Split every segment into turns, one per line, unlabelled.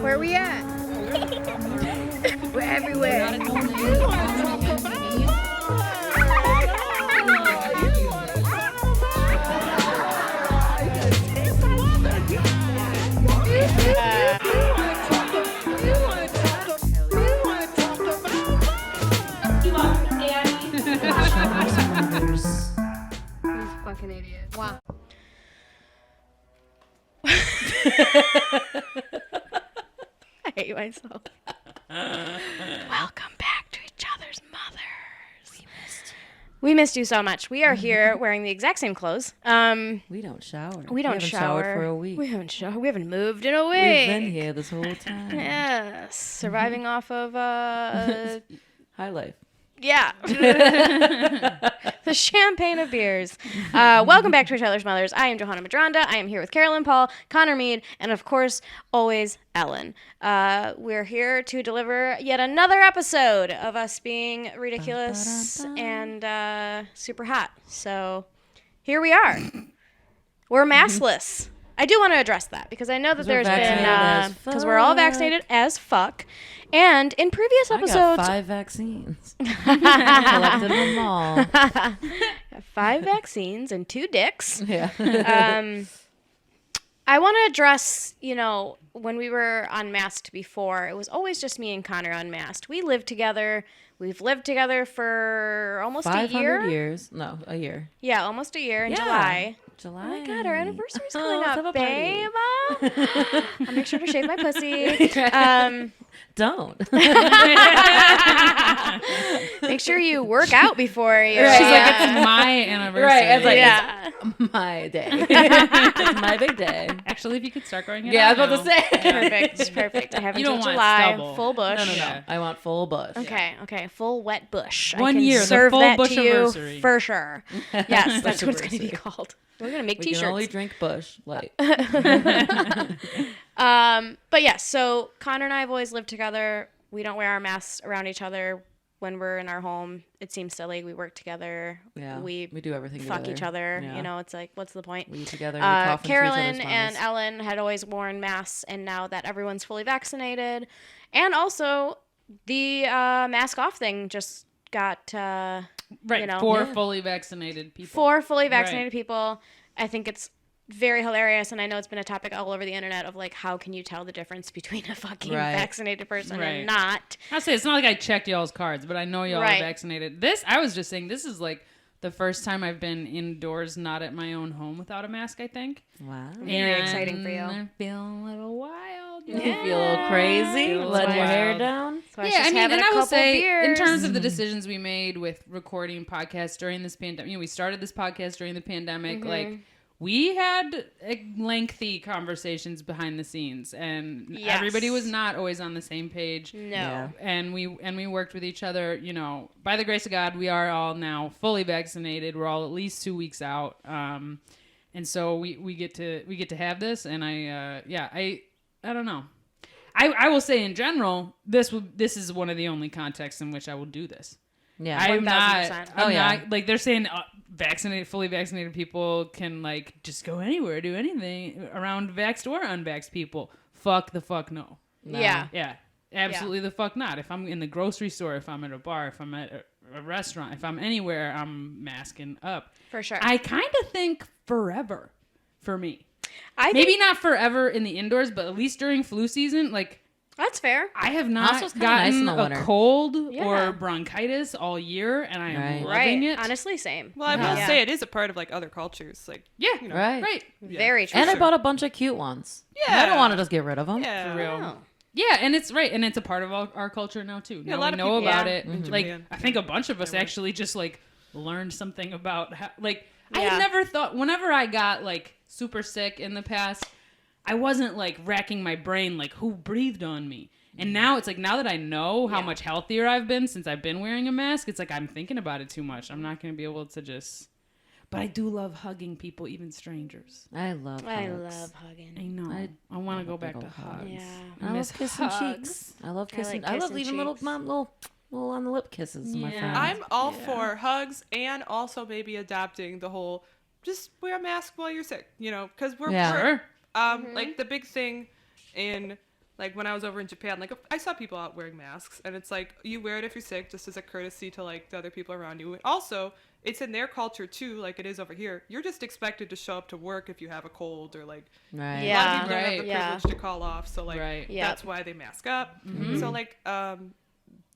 Where are we at? We're everywhere. Fucking idiot. Wow. I hate myself. Welcome back to each other's mothers. We missed you so much. We are here wearing the exact same clothes.
We don't shower.
We don't shower.
Showered for a week.
We haven't showered. We haven't moved in a week.
We've been here this whole time.
Yes, surviving off of
High life.
yeah. The champagne of beers. Welcome back to Each Other's Mothers. I am Johanna Medranda. I am here with Carolyn Paul, Connor Meade, and of course, always Ellen. We're here to deliver yet another episode of us being ridiculous and super hot. So here we are. We're maskless. I do want to address that because I know that there's been because we're all vaccinated as fuck, and in previous episodes,
I got 5 vaccines. Collected them all.
5 vaccines and 2 dicks.
Yeah.
I want to address, when we were unmasked before, it was always just me and Connor unmasked. We lived together. We've lived together for almost a year.
500 years. No, a year.
Yeah, almost a year in July. Oh my God, our anniversary's coming up, babe. I'll make sure to shave my pussy.
Don't.
Make sure you work out before you.
She's like, it's my anniversary.
Right. It's like,
yeah.
it's my day. It's my big day.
Actually, if you could start growing it
Yeah,
out
I was about to say.
Perfect. Perfect. I have
You
until
don't want
July.
stubble.
Full bush.
No.
Yeah.
I want full bush.
Okay. Full wet bush.
1
I can
year, the
serve
full
that
bush
to you
anniversary.
for sure. Yes, that's what it's going to be called. We're going to make
We
t-shirts.
can only drink bush light.
But yeah, so Connor and I have always lived together. We don't wear our masks around each other when we're in our home. It seems silly. We work together.
Yeah.
We
do everything
fuck
together.
each other.
Yeah.
It's like, what's the point?
We eat together. We cough into each
Carolyn
other's
and
mouths.
Ellen had always worn masks, and now that everyone's fully vaccinated, and also the mask off thing just got
Right. For fully vaccinated people.
4 fully vaccinated people. I think it's very hilarious, and I know it's been a topic all over the internet of like, how can you tell the difference between a fucking vaccinated person and not?
I'll say it's not like I checked y'all's cards, but I know y'all are vaccinated. I was just saying, this is like the first time I've been indoors, not at my own home without a mask, I think.
Wow.
Very exciting for you.
I'm feeling a little wild.
You feel a little crazy, letting your hair down.
So
Yeah, I mean, and I will say,
beers.
in terms of the decisions we made with recording podcasts during this pandemic, we started this podcast during the pandemic, like, we had lengthy conversations behind the scenes, and everybody was not always on the same page.
No. Yeah.
And we worked with each other, by the grace of God, we are all now fully vaccinated. We're all at least 2 weeks out. And so we get to have this, and I don't know. I will say in general, this is one of the only contexts in which I will do this.
Yeah,
I'm
1000%.
not like they're saying fully vaccinated people can like just go anywhere, do anything around vaxxed or unvaxxed people. Fuck the fuck no.
Yeah.
Yeah. Absolutely the fuck not. If I'm in the grocery store, if I'm at a bar, if I'm at a restaurant, if I'm anywhere, I'm masking up.
For sure.
I kind of think forever for me.
Maybe
not forever in the indoors, but at least during flu season, like,
that's fair.
I have not gotten
nice
a cold or bronchitis all year, and I am loving it.
Honestly, same.
Well, I will say it is a part of like other cultures, like
Right.
Very true.
And I bought a bunch of cute ones.
Yeah,
I don't want to just get rid of them.
Yeah,
for real.
Oh.
Yeah, and it's right, and it's a part of our culture now too.
Yeah,
Now
a lot
we
of
know
people
about it.
in
Like,
Japan.
I think a bunch of us actually just like learned something about how, like, I
Yeah.
had never thought. Whenever I got like super sick in the past, I wasn't like racking my brain like who breathed on me. And now it's like, now that I know how much healthier I've been since I've been wearing a mask, it's like I'm thinking about it too much. I'm not going to be able to just... But I do love hugging people, even strangers.
I love hugs.
I love hugging.
I know. I want to go back to hugs.
Yeah.
I love kissing cheeks. I love kissing. I love
kissing
even little
cheeks.
little on the lip kisses. My friends.
I'm all for hugs and also maybe adopting the whole just wear a mask while you're sick, because we're
Sure.
like the big thing in Like when I was over in Japan, like I saw people out wearing masks, and it's like you wear it if you're sick, just as a courtesy to like the other people around you. And also, it's in their culture too, like it is over here. You're just expected to show up to work if you have a cold or like.
Right.
Yeah.
A lot of people don't have the
Right.
privilege to call off, so like
Right.
Yeah.
that's why they mask up. So like,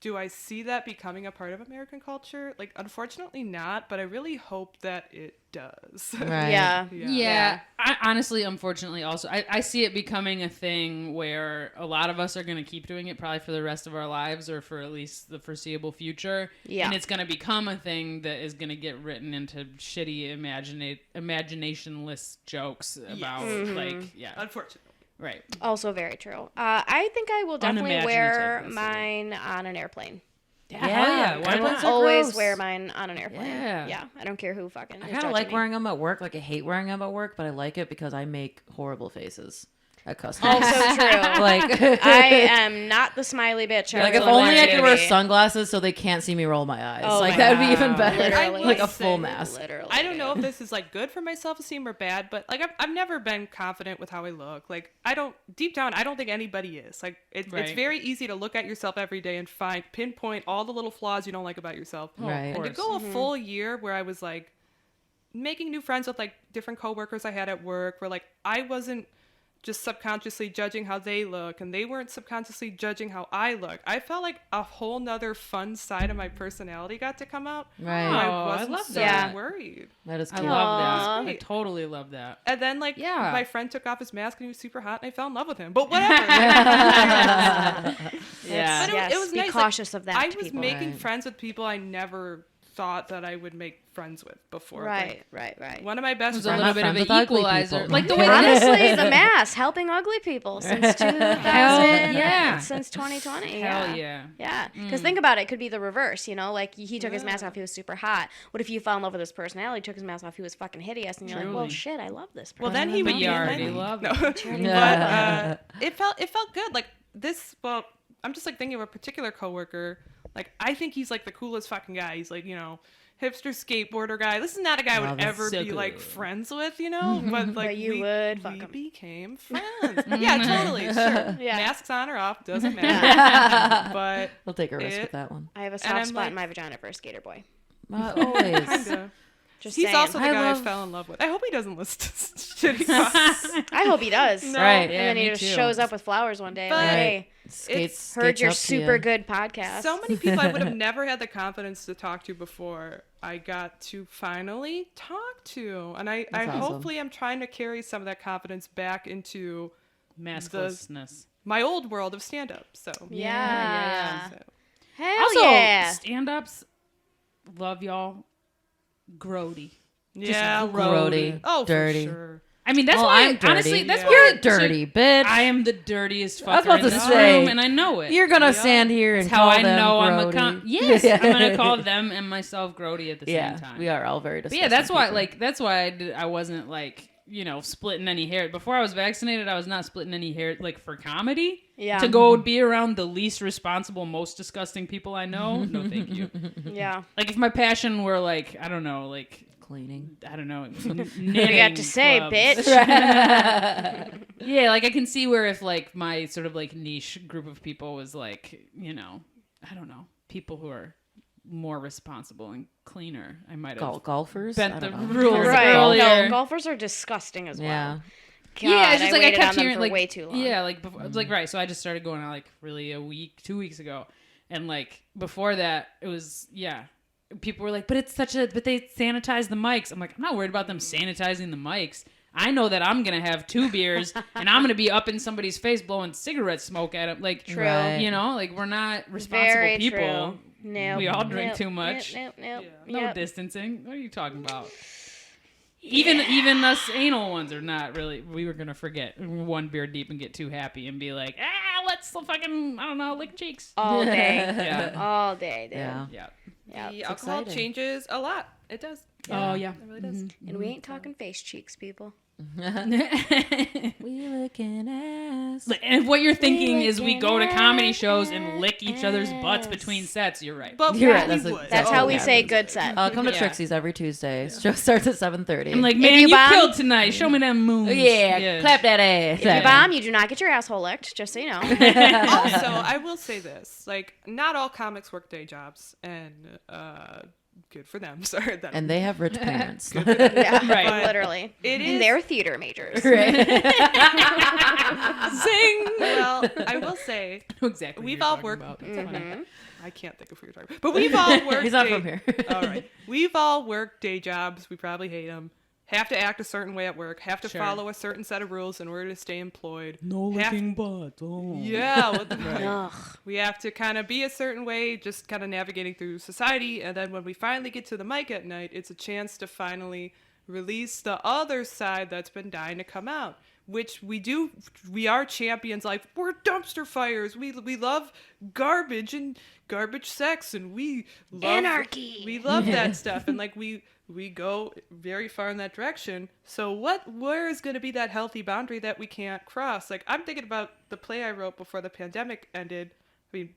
do I see that becoming a part of American culture? Like, unfortunately not, but I really hope that it does.
Right.
Yeah.
Yeah. I honestly, unfortunately, also, I see it becoming a thing where a lot of us are going to keep doing it probably for the rest of our lives or for at least the foreseeable future.
Yeah.
And it's going to become a thing that is going to get written into shitty imaginationless jokes about, like, yeah.
Unfortunately.
Right.
Also very true. I think I will definitely wear
Unimaginative,
mine on an airplane.
Yeah. Hell yeah. Why
I will
not?
always
gross.
wear mine on an airplane.
Yeah.
Yeah. I don't care who fucking
I
is
kind of
judging
like
me.
wearing them at work. Like I hate wearing them at work, but I like it because I make horrible faces at customers.
Also true.
Like
I am not the smiley bitch.
like if
would
only
want
I
you
could
to
wear
be.
sunglasses so they can't see me roll my eyes.
Oh
like
my
that would be even
God.
better.
Literally.
Like a
Like
full
say,
mask.
Literally.
I don't know if this is like good for my self-esteem or bad, but like I've never been confident with how I look. Like deep down, I don't think anybody is. Like it's
Right.
very easy to look at yourself every day and pinpoint all the little flaws you don't like about yourself.
Right.
And to go a full year where I was like making new friends with like different coworkers I had at work, where like I wasn't just subconsciously judging how they look and they weren't subconsciously judging how I look. I felt like a whole nother fun side of my personality got to come out.
Right.
Oh,
I
I
wasn't
love
so
that.
worried.
That is
I
cute.
love that.
Aw.
I totally love that.
And then like
Yeah.
my friend took off his mask and he was super hot and I fell in love with him. But whatever.
Yeah.
But
Yes,
it was
be
nice. Like,
cautious of that.
I was
people.
making
Right.
friends with people I never thought that I would make friends with before.
Right,
Like,
right.
one of my best
It was a
friends.
little bit of
friends
an
with ugly
equalizer.
people.
Like the way
Honestly, the mask helping ugly people since 2000.
yeah.
Since 2020.
Hell yeah.
Yeah, because think about it. It could be the reverse, you know? Like, he took his mask off, he was super hot. What if you fell in love with his personality, took his mask off, he was fucking hideous, and you're like, well,
Truly.
shit, I love this person.
Well, then he
But
would
you
be
already
like,
love
no.
it.
But it felt good. Like this. Well, I'm just like thinking of a particular coworker. Like I think he's like the coolest fucking guy. He's like hipster skateboarder guy. This is not a guy I
Wow,
would
that's
ever
so
be like
cool.
friends with, But like
But you would fuck
we
'em.
became friends. Yeah, totally. Sure.
Yeah.
Masks on or off doesn't matter. But
We'll take a risk
It-
with that one.
I have a
And
soft
I'm
spot
like-
in my vagina for a skater boy.
Always.
kinda.
Just
He's
saying.
also the
I
guy
love-
I fell in love with. I hope he doesn't list shitty comments.
I hope he does.
No.
Right.
And
Yeah,
then he
me
just
too.
shows up with flowers one day.
But-
Like, hey,
Skates.
heard
skates
your
up to
super
you.
good podcast.
So many people I would have never had the confidence to talk to before I got to finally talk to. And I
That's awesome.
hopefully am trying to carry some of that confidence back into
Masklessness.
my old world of stand-up. So,
Yeah.
so.
Hell
Also,
yeah.
stand-ups, love y'all. Grody.
Yeah,
grody.
Oh,
dirty.
for sure.
I mean, that's
Well,
why,
I'm dirty.
honestly, that's
Yeah.
why
You're dirty, bitch.
I am the dirtiest
I was
fucker
about
in
to
this
say,
room, and I know it.
You're gonna
Yeah.
stand here and
That's how
call
I
them
know I'm a
grody.
yes, I'm gonna call them and myself grody at the
Yeah,
same time.
we are all very
But
disgusting.
yeah, that's why.
people.
Like, that's why I wasn't like splitting any hair before I was vaccinated. I was not splitting any hair like for comedy.
Yeah.
To go be around the least responsible, most disgusting people I know. No, thank you.
Yeah.
Like if my passion were like I don't know, like
cleaning.
I don't know,
What do you got to say,
clubs.
bitch?
Yeah, like I can see where if like my sort of like niche group of people was like, I don't know, people who are more responsible and cleaner, I might have
Golfers.
bent
I
the
don't know.
rules
Right.
earlier.
No, golfers are disgusting as well.
Yeah.
God,
Yeah, it's just like I
waited
kept
on them
hearing
for
like
way too long.
Yeah, like before, it's like right. So I just started going out like really a week, 2 weeks ago, and like before that, it was people were like, but they sanitize the mics. I'm like, I'm not worried about them sanitizing the mics. I know that I'm gonna have 2 beers and I'm gonna be up in somebody's face blowing cigarette smoke at them. Like,
True.
Right.
like we're not responsible
Very
people.
true. Nope.
We all drink
Nope.
too much.
Nope.
Yeah.
No
Yep.
distancing. What are you talking about? Even us anal ones are not really. We were gonna forget 1 beer deep and get too happy and be like, let's fucking I don't know, lick cheeks.
All day.
Yeah,
All day, dude.
Yeah.
yeah.
Yeah.
The alcohol
exciting.
changes a lot. It does.
Oh yeah.
It really does.
And we ain't talking face cheeks, people.
We looking ass.
And if what you're thinking
We
is we go to comedy shows and lick each other's butts between sets, you're right.
But
You're right,
we
that's a-
would.
That's
Oh,
how we
yeah,
say
that's
good set.
Come to
Yeah.
Trixie's every Tuesday. Show starts at 7:30.
I'm like,
If
man,
you
you
bomb-
killed tonight. Show me that moon.
clap that ass.
If you bomb, you do not get your asshole licked, just so you know.
Also, I will say this: like, not all comics work day jobs, and good for them. Sorry, that
And they have rich parents.
Yeah,
Right.
literally.
It
And
is-
they're theater majors.
Zing.
well, I will say
Exactly.
we've
what
all
you're
worked.
talking about. That's funny.
I can't think of who you're talking about, but we've all worked.
He's not from here.
All right, we've all worked day jobs. We probably hate them. Have to act a certain way at work. Have to
Sure.
follow a certain set of rules in order to stay employed.
No
Have-
licking butt. Oh.
Yeah, what the fuck?
Ugh.
We have to kind of be a certain way, just kind of navigating through society. And then when we finally get to the mic at night, it's a chance to finally release the other side that's been dying to come out, which we do. We are champions. Like, we're dumpster fires. We love garbage and garbage sex, and we love
Anarchy.
We love that stuff. And like we go very far in that direction. So where is going to be that healthy boundary that we can't cross? Like, I'm thinking about the play I wrote before the pandemic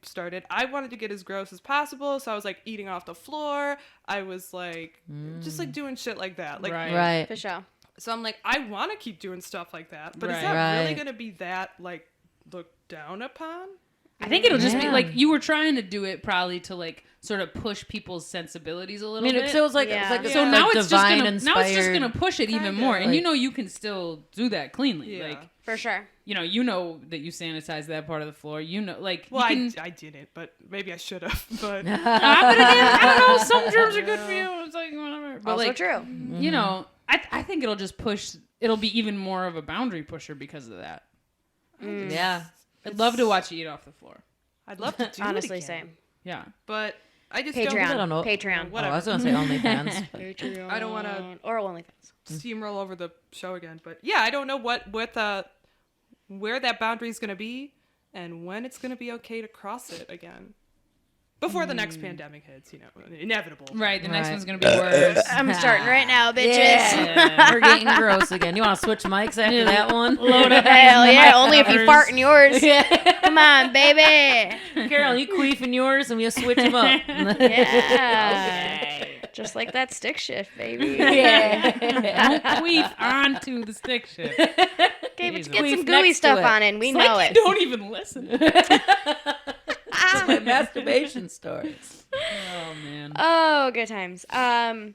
started. I wanted to get as gross as possible, so I was like eating off the floor. I was like just like doing shit like that. Like,
Right.
Right.
For sure.
so I'm like, I want to keep doing stuff like that, but is
Right.
that really
Right.
going to be that like looked down upon?
I think it'll just be
Yeah.
like you were trying to do it probably to like sort of push people's sensibilities a
I
little
mean,
bit.
it feels like
Yeah.
it's like
so
like
now it's just
divine
gonna
inspired.
push it even
Kinda.
more, and
Like-
you know you can still do that cleanly.
Yeah.
Like
For sure.
you know that you sanitize that part of the floor. You know, like
Well,
you can.
I didn't, but maybe I should have. But
But again, I don't know. Some germs are good for you. It's like whatever. But
Also
like,
true.
you know, I think it'll just push. It'll be even more of a boundary pusher because of that.
Yeah.
I'd love to watch you eat off the floor.
I'd love to do
Honestly,
it again.
same.
Yeah.
But I just
I
Patreon.
don't know.
Patreon.
Oh, I was gonna say OnlyFans. but-
Patreon.
I don't wanna-
Or OnlyFans.
steamroll over the show again. But yeah, I don't know where that boundary is going to be and when it's going to be okay to cross it again. Before the next pandemic hits, inevitable.
Right. The next
Right.
one's gonna be worse.
I'm starting right now, bitches.
Yeah. We're getting gross again. You want to switch mics after that one?
Load up.
Hell yeah, only if you
Covers.
fart in yours.
Yeah.
Come on, baby.
Carol, you queef in yours and we'll switch them up.
Yeah. Just like that stick shift, baby.
Yeah.
Don't queef onto the stick shift.
Okay, but
Jesus.
get some
Queef
gooey
next
stuff
to it.
on it, and we
It's
know
like
it.
you don't even listen.
My masturbation stories.
Oh man.
Oh, good times. I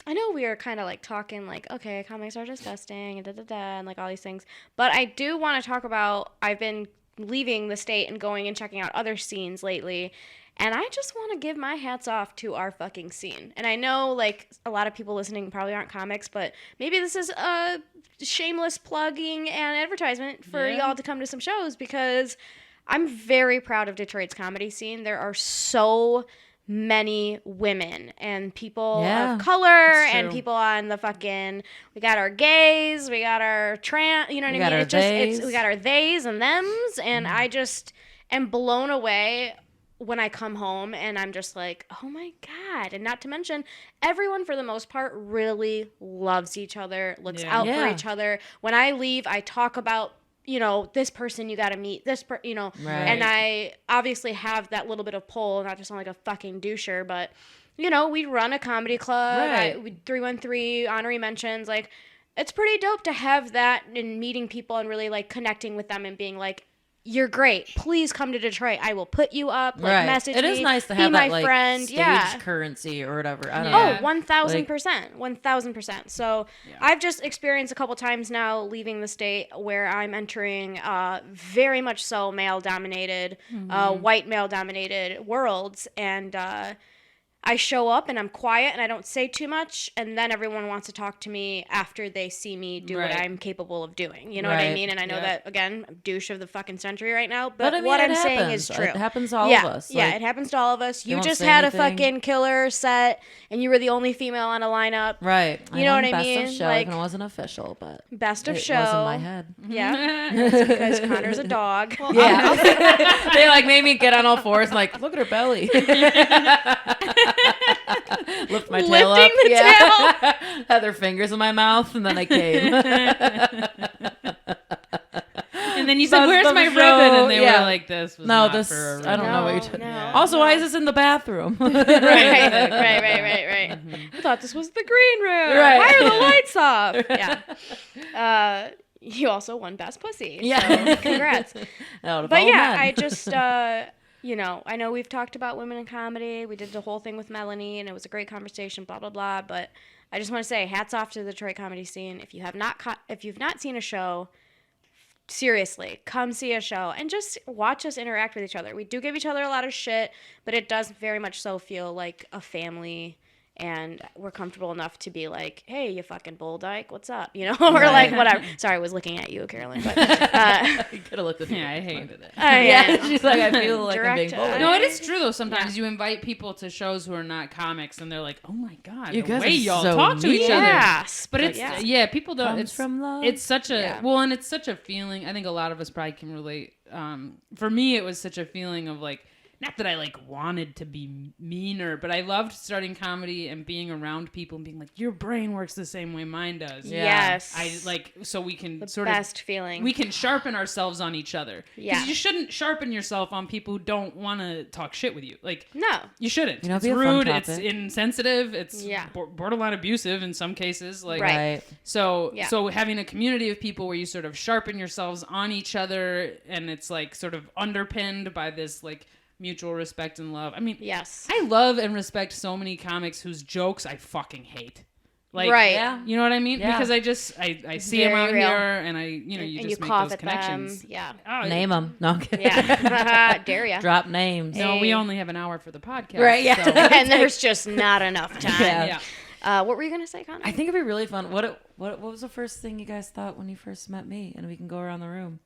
know we are kind of like talking like, okay, comics are disgusting and da-da-da and like all these things. But I do want to talk about, I've been leaving the state and going and checking out other scenes lately. And I just want to give my hats off to our fucking scene. And I know like a lot of people listening probably aren't comics, but maybe this is a shameless plugging and advertisement for
Yeah.
y'all to come to some shows, because I'm very proud of Detroit's comedy scene. There are so many women and people
Yeah,
of color
it's
and
true.
people on the fucking, we got our gays, we got our trans, you know what
We
I
got
mean?
our
It's just,
theys.
we got our theys and thems, and I just am blown away when I come home and I'm just like, oh my God. And not to mention, everyone for the most part really loves each other, looks
Yeah.
out for
Yeah.
each other. When I leave, I talk about, this person you got to meet,
Right.
and I obviously have that little bit of pull, not to sound like a fucking doucher, but, we run a comedy club,
Right.
313 honorary mentions, like, it's pretty dope to have that and meeting people and really, like, connecting with them and being like, you're great. Please come to Detroit. I will put you up. Like,
Right.
message
It
me.
is nice to
be
have
my
that like
friend.
stage
Yeah.
currency or whatever. I don't
Yeah.
know.
Oh, 1,000%. 1,000%. So
Yeah.
I've just experienced a couple times now leaving the state where I'm entering very much so male-dominated, white male-dominated worlds. And I show up and I'm quiet and I don't say too much. And then everyone wants to talk to me after they see me do what
Right.
I'm capable of doing. You know what I
Right.
mean? And I know
Yeah.
that, again, I'm douche of the fucking century right now. But,
But I mean,
what
it
I'm saying is
happens.
true.
It happens to all
yeah,
of us.
Yeah,
Like,
it happens to all of us.
they
You
won't
just
say
had
anything.
a fucking killer set and you were the only female on a lineup.
Right.
You know
won
what I
best
mean?
Of show,
Like-
even it wasn't official, but
Best of
it
show.
was in my head.
Yeah. That's because Connor's a dog.
Yeah. They like made me get on all fours and like, look at her belly. Lift my tail up.
Lifting the
yeah. Had their fingers in my mouth and then I came.
And then And you said, "Where's my ribbon?" And they were like, "This was
no,
not
this
for a ribbon."
I don't know what you're talking.
No.
Also, why is this in the bathroom?
right. I thought this was the green room.
Right.
Why are the lights off? Yeah. You also won Best Pussy.
Yeah.
So congrats.
Out of
But
all
yeah,
men.
I just, you know, I know we've talked about women in comedy. We did the whole thing with Melanie, and it was a great conversation, blah, blah, blah. But I just want to say hats off to the Detroit comedy scene. If you have not if you've not seen a show, seriously, come see a show and just watch us interact with each other. We do give each other a lot of shit, but it does very much so feel like a family. And we're comfortable enough to be like, hey, you fucking bull dyke, what's up? You know, or like whatever. Sorry, I was looking at you, Carolyn. But
You could have looked at me.
Yeah, I hated it.
Yeah, she's like, I feel like I'm being
Direct-
bullied.
No, it is true though. Sometimes you invite people to shows who are not comics, and they're like, "Oh my god,
You
the
guys
way
are
y'all
so
talk to each other."
yes,
But it's people don't.
Comes
It's
from love.
It's such a
Yeah.
well, and it's such a feeling. I think a lot of us probably can relate. For me, it was such a feeling of like, not that I like wanted to be meaner, but I loved starting comedy and being around people and being like, your brain works the same way mine does.
Yeah.
Yes.
I like so we can
the
sort
best feeling.
we can sharpen ourselves on each other.
Yeah.
Because you shouldn't sharpen yourself on people who don't want to talk shit with you. Like,
no.
you shouldn't.
You know,
It's
it'd be a fun
rude. It's
topic.
insensitive. It's
Yeah.
borderline abusive in some cases. Like,
Right.
so
Yeah.
so having a community of people where you sort of sharpen yourselves on each other, and it's like sort of underpinned by this like mutual respect and love. I mean,
Yes.
I love and respect so many comics whose jokes I fucking hate. Like,
Right.
Yeah.
you know what I mean?
Yeah.
Because I see them
very
out
real.
here, and you
and
just
you
make
cough
those
at
connections.
them. Yeah.
Oh,
Name them. No, I'm kidding.
Yeah. Dare ya.
Drop names.
No, we
Hey.
only have an hour for the podcast.
Right, yeah.
so-
And there's just not enough time.
Yeah.
yeah.
What were you gonna say, Connor?
I think it'd be really fun. What was the first thing you guys thought when you first met me? And we can go around the room.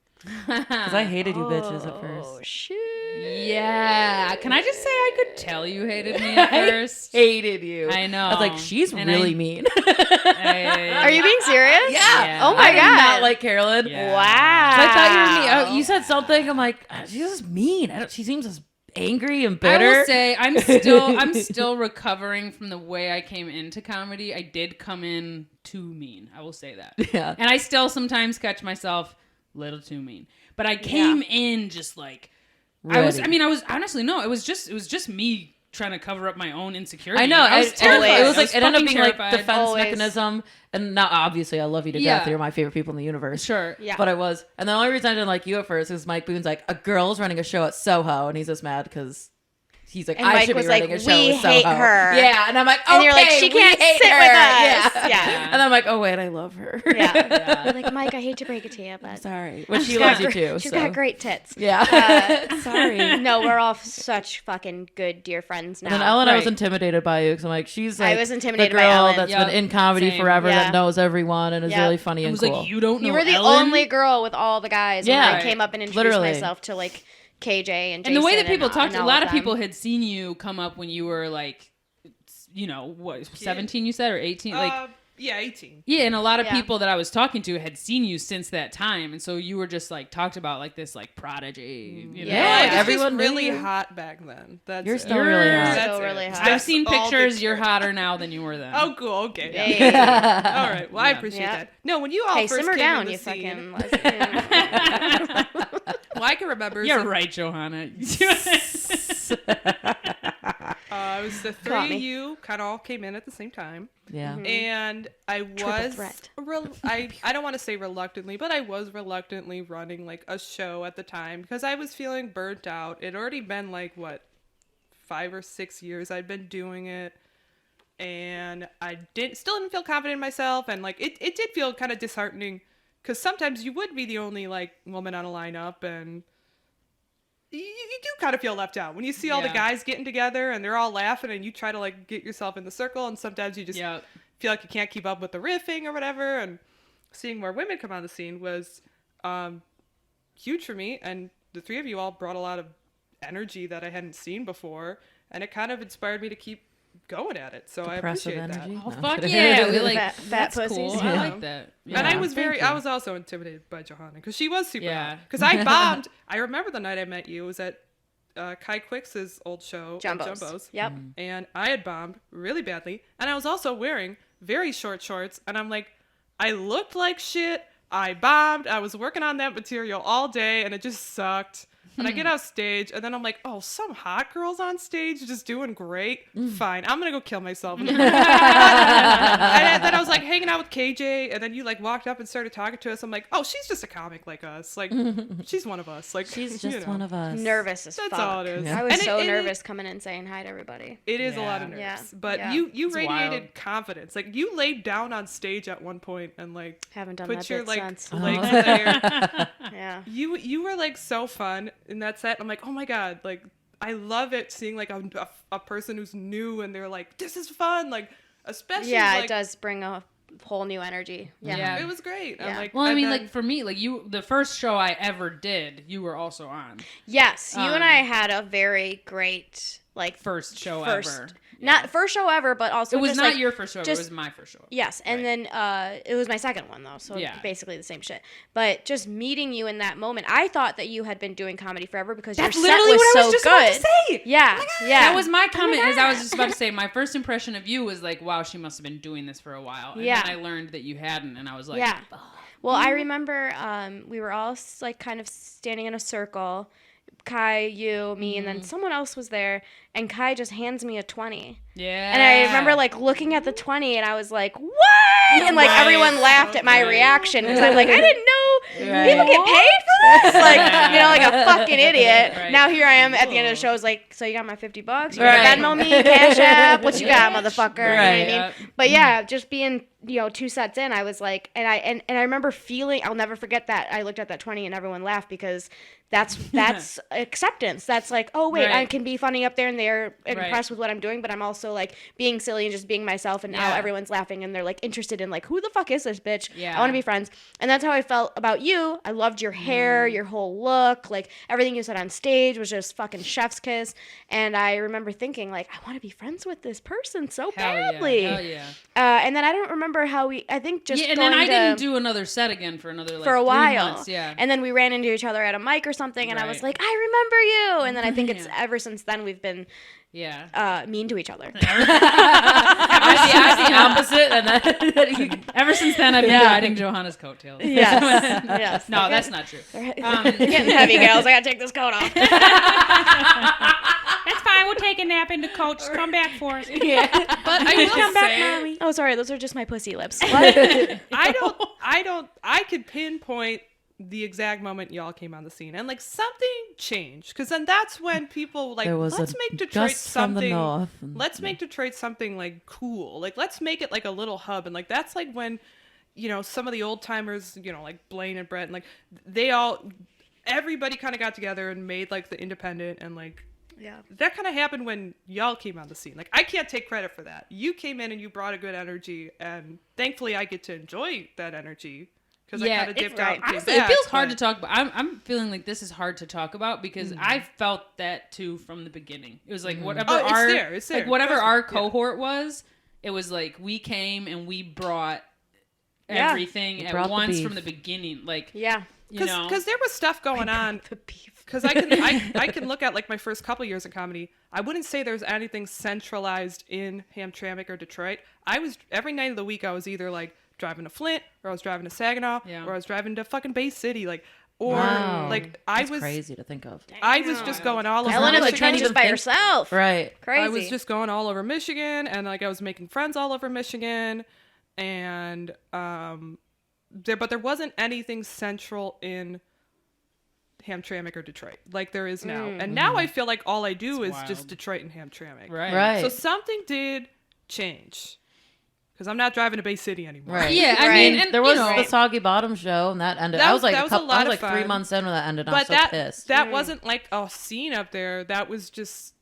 Because I hated you bitches at
Oh
first.
shoot.
Yeah. Can I just say I could tell you hated me at first?
Hated you.
I know.
I was like, she's
And
really mean.
Are you being serious?
Yeah.
Oh my
I did
god.
not like Carolyn.
Yeah.
Wow.
So I thought you were mean. You said something. I'm like, she's just mean. She seems just angry and bitter.
I will say I'm still recovering from the way I came into comedy. I did come in too mean. I will say that.
Yeah.
And I still sometimes catch myself a little too mean. But I came in just like I was honestly no, it was just me trying to cover up my own insecurity.
I know.
I was terrified.
It was
I
like it ended up
fucking
being like
terrified.
defense
Always.
mechanism. And now, obviously, I love you to
Yeah.
death. You're my favorite people in the universe.
Sure.
Yeah.
But I was, and the only reason I didn't like you at first is Mike Boone's like, a girl's running a show at Soho, and he's just mad because he's like,
And
I
Mike
should
was
be running
like,
a show
"We
with Soho.
hate her."
Yeah, and I'm like, okay,
And you're like, "She
we
can't
hate
sit
her.
with us."
Yeah.
Yeah.
And I'm like, oh wait, I love her.
Yeah. You're like, Mike, I hate to break it to you, but
Sorry, but she
she's
loves
got
you too.
She's
so.
got great tits.
Yeah. Sorry.
No, we're all such fucking good, dear friends now.
And then Ellen, I was
Right.
intimidated by you because I'm like, she's like
I was intimidated
the
by
girl
Ellen.
that's
Yep.
been in comedy
Same.
forever
Yeah.
that knows everyone and is
Yep.
really funny
I
and
was
cool.
like, you don't know
You were the
Ellen?
only girl with all the guys when
Yeah.
I came up and introduced
Literally.
myself to like KJ and Jason.
And the way that people
and,
talked,
and
a
all
lot of
them.
people had seen you come up when you were like, you know, what, 17 you said, or 18? Like,
Yeah, 18.
yeah, and a lot of
Yeah.
people that I was talking to had seen you since that time. And so you were just like talked about like this like prodigy. You know?
Yeah,
I
like
was
everyone
just
knew
really
you.
hot back then. That's
You're
it.
still really hot.
Still
That's
really
it.
hot.
I've
That's
seen
all
pictures.
the
You're
truth.
hotter now than you were then.
Oh, cool. Okay.
Hey.
All right. Well, I
Yeah.
appreciate
Yeah.
that. No, when you all
Hey,
first
simmer
came
down,
in the
you
scene,
fucking lesbian.
well, I can remember.
You're
some-
right, Johanna.
It was the three
Caught
of
me.
you kind of all came in at the same time,
Yeah.
and I was
threat.
I don't want to say reluctantly, but I was reluctantly running like a show at the time because I was feeling burnt out. It'd already been like what 5 or 6 years I'd been doing it, and I still didn't feel confident in myself, and like it did feel kind of disheartening because sometimes you would be the only like woman on a lineup, and you do kind of feel left out when you see all the
Yeah.
guys getting together and they're all laughing and you try to like get yourself in the circle, and sometimes you just
Yeah.
feel like you can't keep up with the riffing or whatever. And seeing more women come on the scene was huge for me, and the three of you all brought a lot of energy that I hadn't seen before, and it kind of inspired me to keep going at it. So I
Depressive
appreciate
energy.
Oh,
No, I'm
fuck
kidding.
yeah. We like
Fat
that's
pussies.
cool.
Yeah.
I like that.
that. And I
Yeah.
was
thank you.
I was also intimidated by Johanna because she was super
Yeah.
hot. Because I bombed. I remember the night I met you. It was at Kai Quicks's old show,
Jumbos. Yep.
and I had bombed really badly, and I was also wearing very short shorts, and I'm like, I looked like shit, I bombed. I was working on that material all day and it just sucked. And I get off stage, and then I'm like, oh, some hot girl's on stage just doing great. Fine, I'm going to go kill myself. And then I was like hanging out with KJ, and then you like walked up and started talking to us. I'm like, oh, she's just a comic like us. Like, she's one of us. Like,
She's just one of us.
Nervous as fuck.
That's all it is.
I was
And
so
it-
nervous coming in saying hi to everybody.
It is a
Yeah.
lot of nerves.
Yeah.
But
Yeah.
you
It's
radiated
wild.
confidence. Like, you laid down on stage at one point and like
Haven't done
put
that
your
bit
like
since.
legs in the air.
Yeah.
You were like so fun in that set. I'm like, oh my god, like I love it seeing like a person who's new and they're like, this is fun, like especially
Yeah,
like,
it does bring a whole new energy. Yeah.
Yeah.
It was great.
Yeah.
I'm like,
Well, I
and
mean,
then-
like for me, like the first show I ever did, you were also on.
Yes, you and I had a very great like
First show
first,
ever.
not first show ever, but also
It was
just,
not
like,
your first show ever,
just-
it was my first show ever.
Yes, and then it was my second one though, so
Yeah.
basically the same shit. But just meeting you in that moment, I thought that you had been doing comedy forever because
That's
your set
literally
was
what
so
I was just
good.
about to say.
Yeah, yeah.
That was my comment, as I was just about to say. My first impression of you was like, wow, she must have been doing this for a while. And
Yeah.
then I learned that you hadn't, and I was like,
yeah. Well, I remember we were all like kind of standing in a circle. Kai, you, me, and then someone else was there, and Kai just hands me a 20.
yeah.
And I remember like looking at the 20 and I was like, what? And like
Right.
everyone laughed at my
Right.
reaction because I'm like, I didn't know
Right.
people get paid for this. Like, you know, like a fucking idiot.
Right.
Now here I am at the end of the show. It's like, so you got my $50? You
Right.
got Venmo me, Cash App? What you got, motherfucker? You know what I
Right.
mean?
Yeah.
But yeah, just being, you know, 2 sets in, I was like, and I remember feeling, I'll never forget that. I looked at that 20 and everyone laughed because that's acceptance. That's like, oh wait, I
Right.
can be funny up there and they're impressed with what I'm doing, but I'm also like being silly and just being myself, and now
Yeah.
everyone's laughing and they're like interested in like, who the fuck is this bitch?
Yeah.
I want to be friends. And that's how I felt about you. I loved your hair, your whole look, like everything you said on stage was just fucking chef's kiss. And I remember thinking like, I want to be friends with this person so badly.
Hell yeah.
And then I don't remember how I think just
Yeah, and
going
then I
to,
didn't do another set again for another like
for a
3
while.
months. Yeah.
And then we ran into each other at a mic or something, and I was
Right.
like, I remember you. And then I think it's
Yeah.
ever since then we've been
Yeah.
mean to each other.
I was the opposite, and then
Ever since then, I've been
Yeah.
riding Johanna's coattails.
Yes. Yes.
No, that's not true.
They're getting heavy, girls. I gotta take this coat off.
That's fine. We'll take a nap in the coach. Come back for us.
Yeah.
but I will
Come back,
say,
mommy.
Oh, sorry. Those are just my pussy lips.
I could pinpoint the exact moment y'all came on the scene, and like something changed, because then that's when people like,
there was
let's
a
make Detroit
gust from the
something.
north. And-
Let's make Detroit something like cool. Like let's make it like a little hub, and like that's like when, you know, some of the old timers, you know, like Blaine and Brett, and like everybody kind of got together and made like the Independent, and like
Yeah.
that kind of happened when y'all came on the scene. Like I can't take credit for that. You came in and you brought a good energy, and thankfully I get to enjoy that energy. Because I kind of dipped out. And came
Honestly, it
back,
feels hard to
but-
talk about. I'm feeling like this is hard to talk about because I felt that too from the beginning. It was like whatever
Oh, it's
our
there, it's there.
like whatever
Trust me.
our
Yeah.
cohort was. It was like we came and we brought
Yeah.
everything
We
at
brought the
once
beef.
from the beginning. Like
Yeah.
you know,
Because there was stuff going on.
The beef.
Because I can look at like my first couple years of comedy. I wouldn't say there's anything centralized in Hamtramck or Detroit. I was every night of the week I was either like driving to Flint, or I was driving to Saginaw,
Yeah.
or I was driving to fucking Bay City, like, or
Wow.
like
That's crazy to think of.
I was just going all over.
Ellen in the
like, can't
trenches
even
by
think-
herself.
Right.
Crazy.
I was just going all over Michigan, and like I was making friends all over Michigan, and there wasn't anything central in Hamtramck or Detroit like there is now. And now I feel like all I do is just
wild.
Detroit and Hamtramck.
right,
Right.
So something did change, because I'm not driving to Bay City anymore.
Right.
Yeah, I
Right.
mean, and
There was
you know,
the Soggy Bottom show, and that ended.
That
I
was-
was like
that
a
was a
couple.
lot
I
of
was like 3
fun.
months in when that ended. I'm
But
so
that
pissed.
that wasn't like a scene up there. That was just,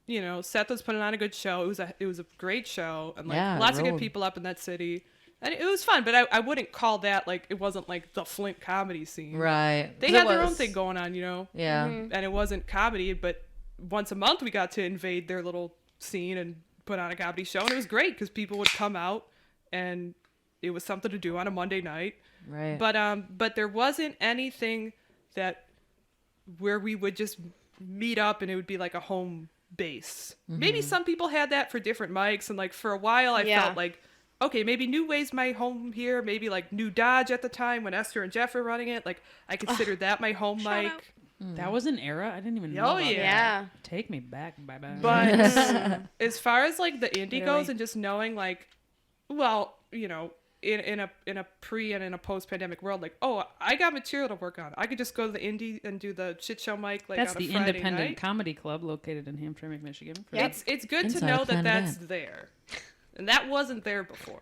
you know, Seth was putting on a good show. It was a great show, and like
Yeah, it
lots of good
rolled.
people up in that city, and it was fun. But I wouldn't call that like, it wasn't like the Flint comedy scene.
Right.
They
'Cause
had
it
their own
was-
thing going on, you know.
Yeah.
And it wasn't comedy, but once a month we got to invade their little scene and put on a comedy show, and it was great because people would come out and it was something to do on a Monday night.
Right.
But there wasn't anything that where we would just meet up and it would be like a home base. Maybe some people had that for different mics, and like for a while I
Yeah.
felt like okay, maybe New Way's my home here. Maybe like New Dodge at the time when Esther and Jeff were running it. Like I considered that my home mic.
That was an era I didn't even know.
Oh
about
yeah.
Yeah.
Take me back, bye.
But as far as like the indie
Really?
goes, and just knowing like, well, you know, in a pre and in a post pandemic world, like, oh, I got material to work on. I could just go to the indie and do the shit show mic like
That's
on a
the
Friday
Independent
night.
Comedy Club located in Hamtramck, Michigan.
It's good
Inside
to know that
Planet
that's
Ant.
there, and that wasn't there before.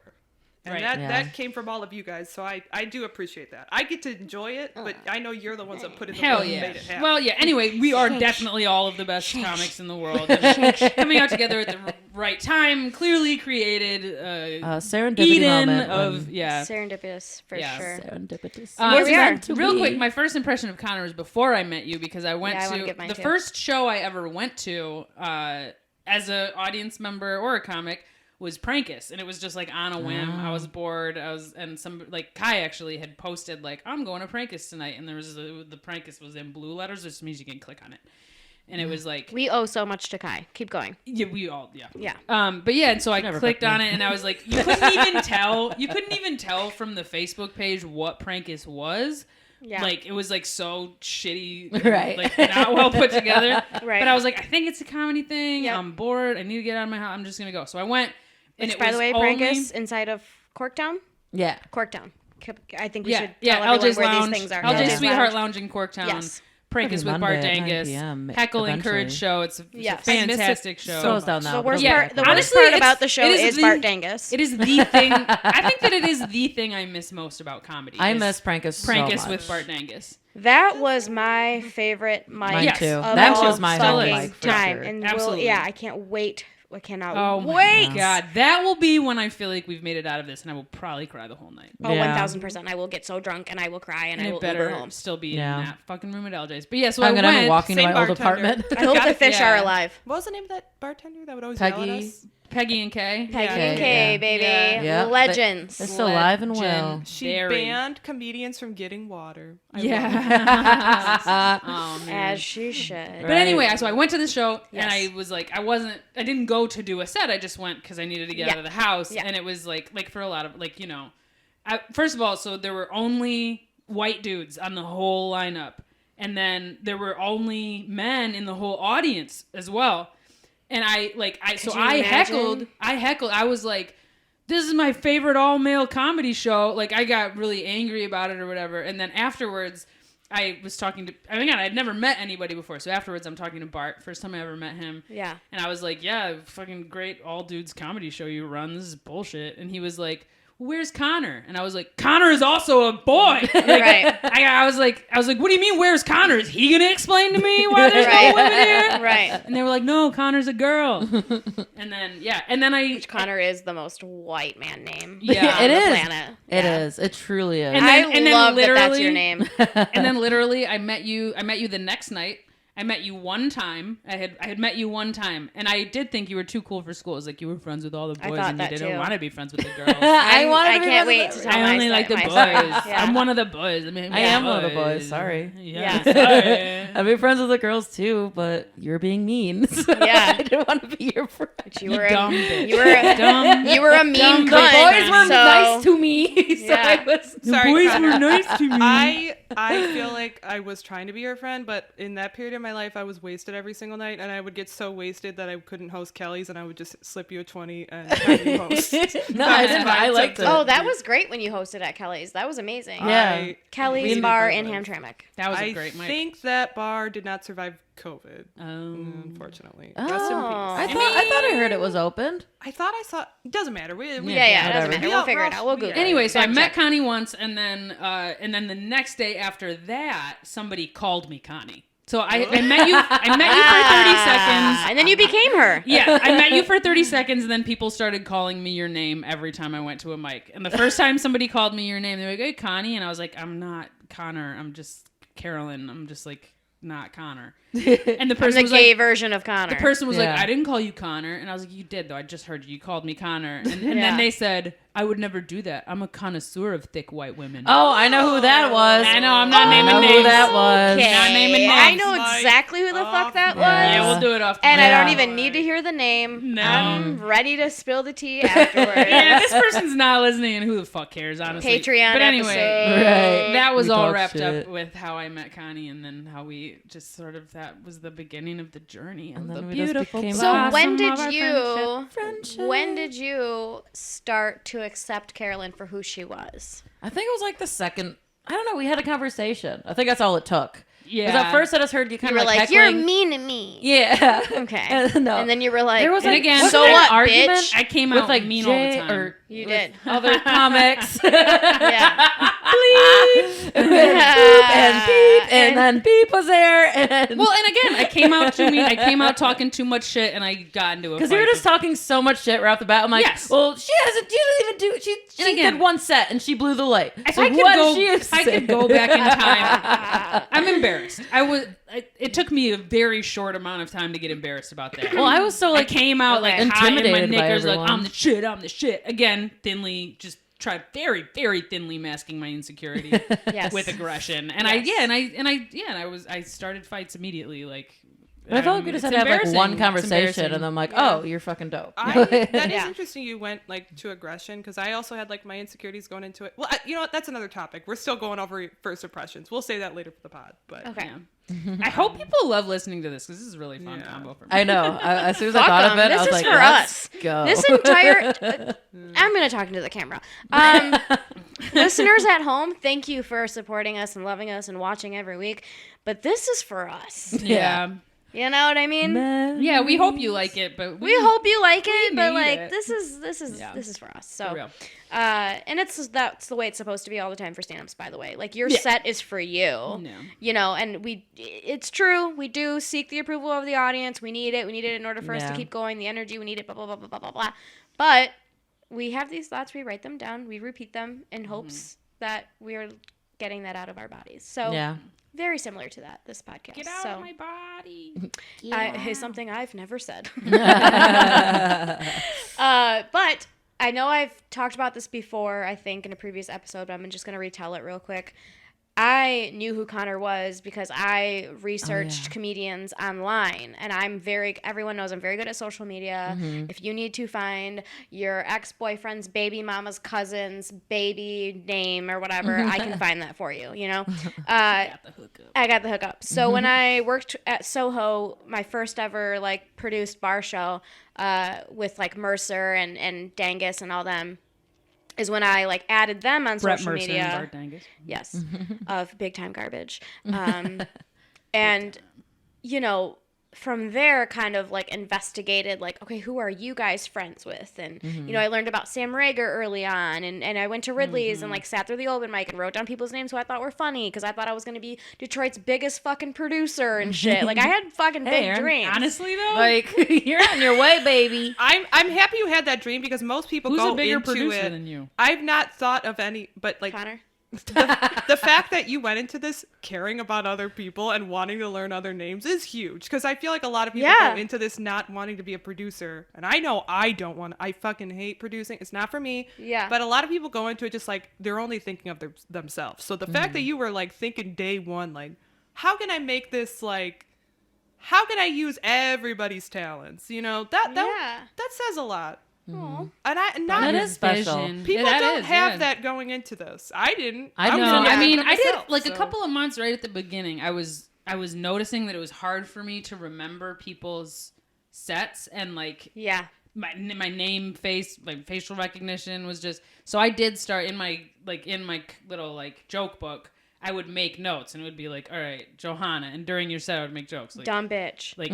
And
Right.
that,
Yeah.
that came from all of you guys, so I do appreciate that. I get to enjoy it, but I know you're the ones that put in the
Hell
work and
yeah.
made it happen.
Well, yeah. Anyway, we are definitely all of the best comics in the world. And coming out together at the right time, clearly created
Serendipity
Eden
moment.
of yeah.
Serendipitous for
Yeah.
sure.
Serendipitous.
Here
we
Was
are.
meant to
Real
be.
quick, my first impression of Connor was before I met you because I went
Yeah, I wanna
to
give mine
the
too.
first show I ever went to as an audience member or a comic was Prankus, and it was just like on a whim. I was bored. And some like Kai actually had posted like I'm going to Prankus tonight, and there was the Prankus was in blue letters. This means you can click on it, and it was like
We owe so much to Kai. Keep going.
yeah, we all yeah.
Yeah.
But yeah, and so I
Never
clicked
booked
on
me.
it, and I was like, you couldn't even tell. You couldn't even tell from the Facebook page what Prankus was.
Yeah.
Like it was like so shitty,
Right.
Like not well put together.
Right.
But I was like, I think it's a comedy thing.
Yep.
I'm bored. I need to get out of my house. I'm just gonna go. So I went. And
Which,
it
by
was
the way,
only,
Prankus inside of Corktown.
Yeah.
Corktown. I think we
Yeah,
should
yeah.
tell everyone
LJ's
where
Lounge.
these things are.
LJ's
Yeah.
Sweetheart Lounge in Corktown.
Yes.
Prankus
Every
with Bart
Monday at 9
Dangus.
p.m.
Heckle and
eventually.
Courage show. It's a
Yes.
fantastic show.
Slows down now.
The
but
worst
it'll
part,
be
the
back.
worst
Honestly,
part
it's-
about the show
it is
is
the-
Bart Dangus.
It is the thing. I think that it is the thing I miss most about comedy.
I
is
miss Prankus so
Prankus
much.
with Bart Dangus.
That was my favorite mic
Mine
Yes.
too.
of
That
all
was my
still
home
is.
mic for
time.
sure.
And
Absolutely.
yeah, I can't wait. I cannot
Oh
wait.
my god, that will be when I feel like we've made it out of this, and I will probably cry the whole night.
Oh,
Yeah.
1000%. I will get so drunk and I will cry and I
And
will
it better
Uber home.
still be
Yeah.
in that fucking room at LJ's. But yeah, so
I'm
I
gonna
went.
be walking to
Same
my old
bartender.
apartment.
I hope the fish
Yeah.
are alive.
What was the name of that bartender that would always yell at
Peggy.
us?
Peggy and Kay.
Peggy
Yeah.
and Kay,
Yeah.
baby.
Yeah.
Yeah.
Legends.
They're still alive and well.
Legend.
She
Dairy.
banned comedians from getting water. I love it.
Yeah. Oh man.
As she should.
But anyway, so I went to the show and
Yes.
I was like, I didn't go to do a set. I just went because I needed to get out of the house.
Yeah.
And it was like for a lot of first of all, so there were only white dudes on the whole lineup. And then there were only men in the whole audience as well. And I
imagine?
heckled. I was like, this is my favorite all male comedy show. Like I got really angry about it or whatever. And then afterwards, I was talking to, I'd never met anybody before. So afterwards, I'm talking to Bart. First time I ever met him.
Yeah.
And I was like, yeah, fucking great all dudes comedy show you run. This is bullshit. And he was like, where's Connor? And I was like, Connor is also a boy. Like,
Right.
I was like, what do you mean, where's Connor? Is he gonna explain to me why there's
Right.
no women here?
Right.
And they were like, no, Connor's a girl. And then I
Connor is the most white man name.
Yeah,
on
it
the
is.
planet.
It
Yeah.
is. It truly is.
And then-
I love that that's
literally-
your name.
and then literally I met you the next night. I met you one time. I had met you one time, and I did think you were too cool for school. It was like you were friends with all the
I
boys,
thought
and you
that
didn't
too.
want to be friends with the girls.
I wanted
I
to be
can't
friends
wait
with
to tell
I
my
only
sto-
like the
my
boys.
story. Yeah.
I'm one of the boys. I
am one of the boys. Sorry.
Yeah.
Yeah.
I'd be friends with the girls too, but you're being mean. So
Yeah.
I didn't want to be your friend.
You were
dumb
a,
bitch.
you were a,
Dumb.
you were a mean
Dumb
The
cunt.
bitch.
boys were
so,
nice to me, so
Yeah.
I was.
Sorry,
boys
Connor.
were nice to me.
I feel like I was trying to be your friend, but in that period of my life, I was wasted every single night, and I would get so wasted that I couldn't host Kelly's, and I would just slip you a 20 and have you host.
No, I didn't. I liked it.
Oh, that was great when you hosted at Kelly's. That was amazing.
Yeah.
Kelly's
We-
Bar in Hamtramck.
That was a
I
great mic.
think that bar did not survive COVID, unfortunately.
Oh,
Rest in peace.
I thought I heard it was opened.
I thought I saw. It doesn't matter. We
Yeah, it
whatever.
doesn't matter. We'll figure it out. We'll Google it.
Anyway, so I
Fact
met
check.
Connie once, and then the next day after that, somebody called me Connie. So I met you. I met you for 30 seconds.
And then you became her.
Yeah, I met you for 30 seconds, and then people started calling me your name every time I went to a mic. And the first time somebody called me your name, they were like, "Hey, Connie," and I was like, "I'm not Connor. I'm just Carolyn. I'm just like not Connor." And the
I'm
person
the
was
gay
like,
version of Connor.
the person was like,
Yeah.
"I didn't call you Connor," and I was like, "You did though. I just heard you. You called me Connor." And
Yeah.
then they said I would never do that. I'm a connoisseur of thick white women.
Oh, I know who that was.
I know, I'm not naming
I know
names.
who that was.
Okay.
Not naming
I
names.
know exactly who the fuck that was.
Yeah, we'll do it off the
And I
Yeah.
don't even need to hear the name.
No.
I'm ready to spill the tea afterwards.
Yeah, this person's not listening, and who the fuck cares, honestly.
Patreon
But anyway,
episode.
Right.
that was
We
all
talk
wrapped
shit.
up with how I met Connie, and then how we just sort of, that was the beginning of the journey of
And
the
then we just
beautiful
became
So
Awesome
when
blossom
did
of our
you
friendship.
when did you start to accept Carolyn for who she was?
I think it was like the second. I don't know. We had a conversation. I think that's all it took.
Yeah.
Because at first I just heard you
You
kind
were
of
like,
heckling.
"You're mean to me."
Yeah.
Okay.
No.
And then you were like,
There was
And
like,
again,
wasn't
so
there an
what,
argument
bitch?
I came
with
out
like
mean all the
Jay
time.
or
You
with
did.
other comics.
yeah.
Please. and beep, and then beep was there, and
Well, and again, I came out too mean. I came out talking too much shit, and I got into a fight.
because you were just talking so much shit right off the bat. I'm like,
Yes.
well, she doesn't even do. She
again,
did one set and she blew the light.
If
So
I could
what
go,
did she
if I could go back in time, I'm embarrassed. It took me a very short amount of time to get embarrassed about that.
Well, I was so
I
like
came out like hot in my
intimidated by
knickers, like
everyone.
I'm the shit. Again, thinly, just try very, very thinly masking my insecurity
Yes.
with aggression. And I started fights immediately. Like,
But I felt like we just had to have like one
embarrassing. It's
conversation,
embarrassing.
and I'm like, oh, you're fucking dope.
That is
Yeah.
interesting. You went like to aggression because I also had like my insecurities going into it. Well, you know what? That's another topic. We're still going over first impressions. We'll say that later for the pod. But
Okay.
Yeah. I hope people love listening to this because this is a really fun
Yeah.
combo for me.
I know. As soon as I
Fuck
thought of
'em.
it,
This
I was
is
like,
for
let's
us.
go.
This entire I'm gonna talk into the camera. Listeners at home, thank you for supporting us and loving us and watching every week. But this is for us.
Yeah.
You know what I mean?
Yeah, we hope you like it, but
We hope you like it, but
need
like
it.
this is
Yeah.
this is for us.
For
So
real.
and that's the way it's supposed to be all the time for stand-ups, by the way. Like your
Yeah.
set is for you.
Yeah.
You know, and it's true. We do seek the approval of the audience. We need it. We need it in order for us to
Yeah.
keep going. The energy, we need it, blah blah blah blah blah blah blah. But we have these thoughts, we write them down, we repeat them in hopes that we're getting that out of our bodies. So
Yeah.
very similar to that, this podcast.
Get out
so
of my body.
is something I've never said. But I know I've talked about this before, I think, in a previous episode, but I'm just going to retell it real quick. I knew who Connor was because I researched comedians online, and everyone knows I'm very good at social media. If you need to find your ex-boyfriend's baby mama's cousin's baby name or whatever, I can find that for you, you know?
Got the hookup.
I got the hookup. So when I worked at Soho, my first ever like produced bar show with like Mercer and Dangus and all them is when I like added them on
Brett
social
Mercer
media.
and Bart Dangus.
Yes, of Big Time Garbage. And, you know, from there kind of like investigated like, okay, who are you guys friends with? And, you know, I learned about Sam Rager early on and I went to Ridley's and like sat through the open mic and wrote down people's names who I thought were funny because I thought I was going to be Detroit's biggest fucking producer and shit. Like I had fucking big
Aaron,
dreams.
Honestly, though,
Like, you're on your way, baby.
I'm happy you had that dream because most people
who's
go
a bigger
into
producer
it.
than you?
I've not thought of any, but like
Connor?
the fact that you went into this caring about other people and wanting to learn other names is huge because I feel like a lot of people
Yeah.
go into this not wanting to be a producer, and I know I fucking hate producing. It's not for me.
Yeah.
But a lot of people go into it just like they're only thinking of themselves. So the fact that you were like thinking day one, like, how can I make this like, how can I use everybody's talents? You know, that says a lot.
Aw.
And not
That is special.
Vision.
people
Yeah, that
don't
is,
have
yeah.
that going into this. I didn't.
I
was
know.
only
I mean,
thinking of
I did
myself,
like a
so.
couple of months right at the beginning. I was noticing that it was hard for me to remember people's sets and like
Yeah.
my name, face, like facial recognition was just. So I did start in my little like joke book. I would make notes and it would be like, all right, Johanna, and during your set I would make jokes like
Dumb bitch.
like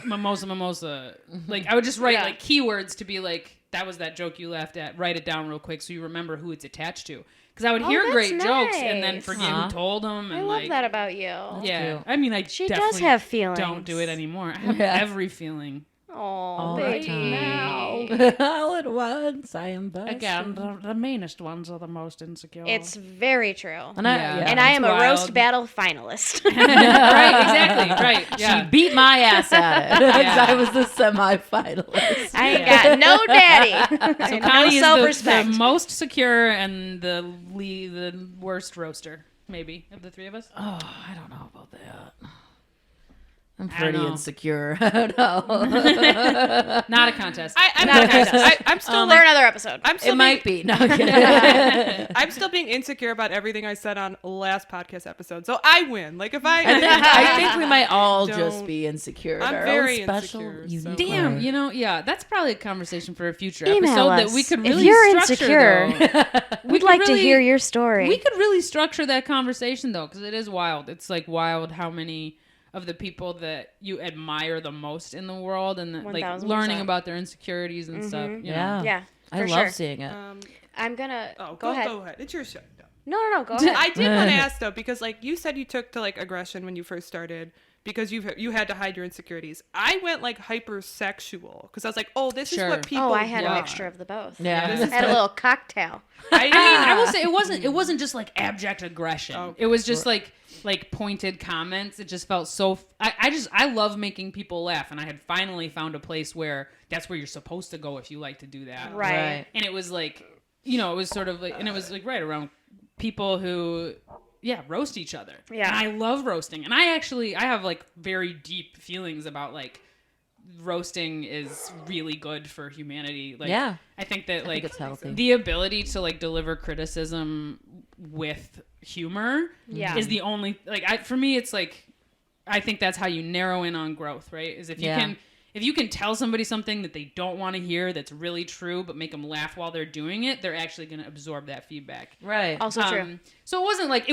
mimosa. Like I would just write
Yeah.
like keywords to be like, that was that joke you laughed at. Write it down real quick so you remember who it's attached to. Because I would hear
that's
great jokes and then
nice.
forget
Aw.
who told them. And
I love
like,
that about you.
yeah.
cute.
I mean, I
She does
definitely
have feelings.
don't do it anymore. I have
Yeah.
every feeling.
Oh,
All the
baby.
time. All at once, I am busted.
Again, the meanest ones are the most insecure.
It's very true.
And I,
Yeah.
And I am a
It's
roast
wild.
battle finalist.
right, exactly, right. Yeah.
She beat my ass at it.
Yeah.
I was the semi-finalist.
I ain't got no daddy.
So
And
Connie
no
is
self-respect.
the most secure and the worst roaster, maybe, of the three of us.
Oh, I don't know about that. I'm
don't
pretty
know.
insecure. I don't know.
Not a contest.
I'm still
For
like,
another episode.
I'm still
It
being,
might be. No, I'm kidding.
I'm still being insecure about everything I said on last podcast episode. So I win. Like if I
I think we might all
Don't-
just be insecure. in
I'm
our
very
own special,
insecure, so-
unique
Damn,
way.
you know, yeah, that's probably a conversation for a future
Email
episode
us
that we could
if
really
you're
structure.
insecure.
Though.
We'd
could
like to
really-
hear your story.
We could really structure that conversation though, because it is wild. It's like wild how many of the people that you admire the most in the world and like
1000%.
learning about their insecurities and stuff. You know?
Yeah.
yeah,
I
for
love
sure.
seeing it.
I'm gonna
go
go ahead.
Go ahead. It's your show. No.
No, go ahead.
I did want to ask though, because like you said, you took to like aggression when you first started because you had to hide your insecurities. I went like hypersexual because I was like, oh, this is
Sure.
what people.
Oh, I had a
want.
mixture of the both.
Yeah.
This is
I had a little cocktail.
I mean, I will say it wasn't just like abject aggression.
Okay.
It was just like pointed comments. It just felt so. I love making people laugh, and I had finally found a place where that's where you're supposed to go if you like to do that.
Right.
And it was like, you know, it was sort of like, and it was like right around people who, yeah, roast each other.
Yeah.
And I love roasting, and I have like very deep feelings about like roasting is really good for humanity. Like,
Yeah.
I think that like
it's healthy.
the ability to like deliver criticism with humor
Yeah.
is the only like for me it's like I think that's how you narrow in on growth, right? Is if you can tell somebody something that they don't want to hear that's really true but make them laugh while they're doing it, they're actually going to absorb that feedback.
Right.
Also true.
So it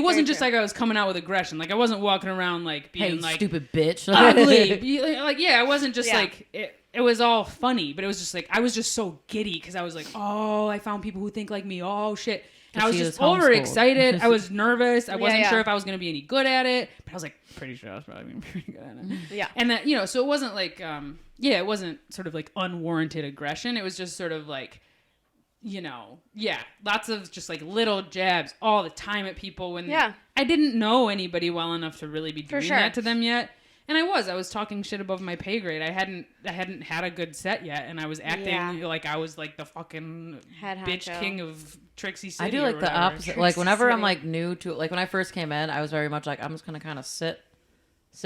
wasn't just
true.
like I was coming out with aggression. Like I wasn't walking around like being
Hey,
like
stupid bitch.
ugly. Like yeah, it wasn't just
Yeah.
like it was all funny, but it was just like I was just so giddy because I was like, oh, I found people who think like me. Oh shit. And I was
She
just
was homeschooled.
overexcited. I was nervous. I wasn't
yeah.
sure if I was going to be any good at it, but I was like pretty sure I was probably pretty good at it.
Yeah.
And that, you know, so it wasn't like it wasn't sort of like unwarranted aggression. It was just sort of like, you know, lots of just like little jabs all the time at people when I didn't know anybody well enough to really be doing
sure.
that to them yet. And I was talking shit above my pay grade. I hadn't had a good set yet, and I was acting like I was like the fucking
Head
bitch
honcho.
king of Trixie City.
I do
or
like the
whatever.
opposite. Like whenever I'm
City.
like new to like when I first came in, I was very much like I'm just gonna kind of sit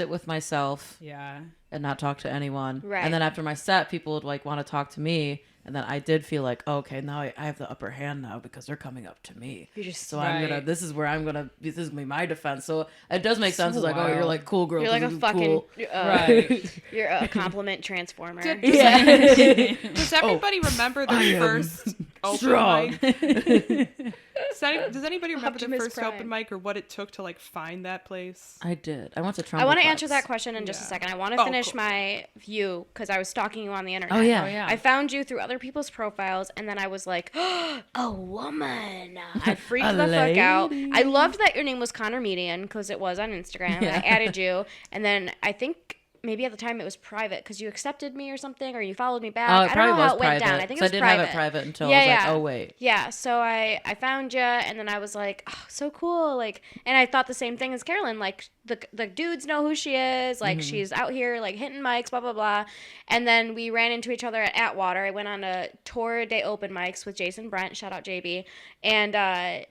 with myself
Yeah.
and not talk to anyone.
Right.
And then after my set, people would like want to talk to me, and then I did feel like, oh, okay, now I have the upper hand now because they're coming up to me.
You just
So I'm gonna.
Right.
This is gonna be my defense. So it does make sense. It's like, oh, you're
wild.
like cool girl.
you're like a
'cause
fucking
cool.
Right.
you're a compliment transformer.
Yeah.
Does everybody remember
I
their
am
first open
strong.
mic? Does anybody remember
Optimus
their first
Prime.
open mic or what it took to like find that place?
I did. I went to Trumbull.
I want to answer that question in just a
Yeah.
second. I want to
Oh,
finish
cool.
my view because I was stalking you on the internet.
Oh yeah.
Oh, yeah.
I found you through other people's profiles, and then I was like, a woman. I freaked
A
the fuck out.
lady.
I loved that your name was Connor Median because it was on Instagram.
Yeah.
I added you, and then I think maybe at the time it was private because you accepted me or something, or you followed me back.
Oh,
I
it
don't
probably
know how
was
it went
private.
down. I think it
'cause
was
I didn't
private.
have it private until
Yeah,
I was
yeah.
like, oh wait.
Yeah, so I found you, and then I was like, oh, so cool. Like, and I thought the same thing as Carolyn. Like, the dudes know who she is. Like, she's out here, like, hitting mics, blah, blah, blah. And then we ran into each other at Atwater. I went on a tour day open mics with Jason Brent. Shout out JB. And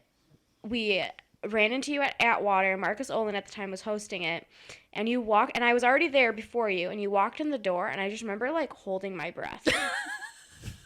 we ran into you at Atwater. Marcus Olin at the time was hosting it. And you walked, and I was already there before you, and you walked in the door, and I just remember, like, holding my breath.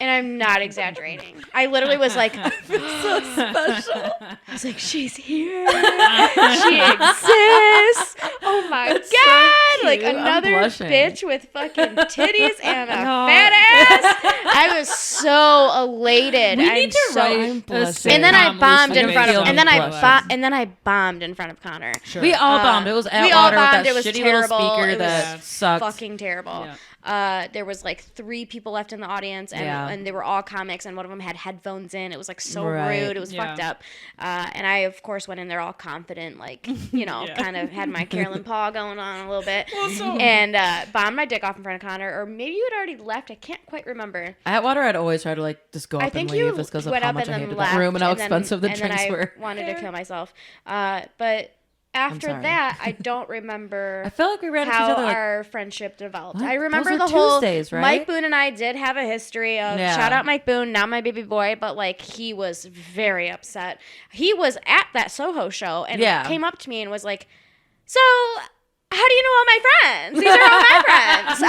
And I'm not exaggerating. I literally was like, I feel so special. I was like, she's here. She exists. Oh my God. Like
cute. I'm
another
blushing.
bitch with fucking titties and a fat ass. I was so elated.
We
I'm
need to
so-
write
I'm
a
blushing.
And then I
sitcom
bombed
loosely
in front of,
based
and then
on
I
blushes.
and then I bombed in front of Connor.
Sure.
We all bombed. It was
we all
Atwater with
bombed.
that
It was
shitty
terrible.
little speaker
It was
that sucked.
fucking terrible. There was like 3 people left in the audience, and they were all comics, and one of them had headphones in. It was like so rude. It was fucked up. And I, of course, went in there all confident, like, you know, kind of had my Carolyn Paul going on a little bit, and bombed my dick off in front of Connor, or maybe you had already left. I can't quite remember.
At Water, I'd always try to like just go up and leave just because of how much I hated that room and how expensive the drinks were.
I wanted to kill myself. But after that, I don't remember
I feel like we ran into each
how
other, like,
our friendship developed.
What?
I remember
Those
the
were
whole
Tuesdays, right?
Mike Boone and I did have a history of shout out Mike Boone, not my baby boy, but like he was very upset. He was at that Soho show and came up to me and was like, "So, how do you know all my friends? These are all my friends.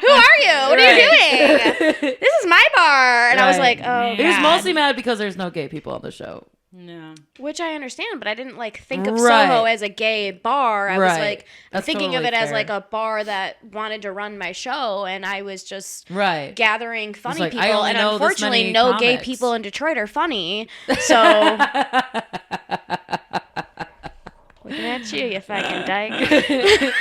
Who are you? What are you doing? This is my bar." And I was like, "Oh,
he was
God."
mostly mad because there's no gay people on the show.
No.
Which I understand, but I didn't like think of Soho as a gay bar. I was like thinking of it as like a bar that wanted to run my show, and I was just gathering funny
like,
people. And unfortunately, no gay people in Detroit are funny. So looking at you fucking dyke.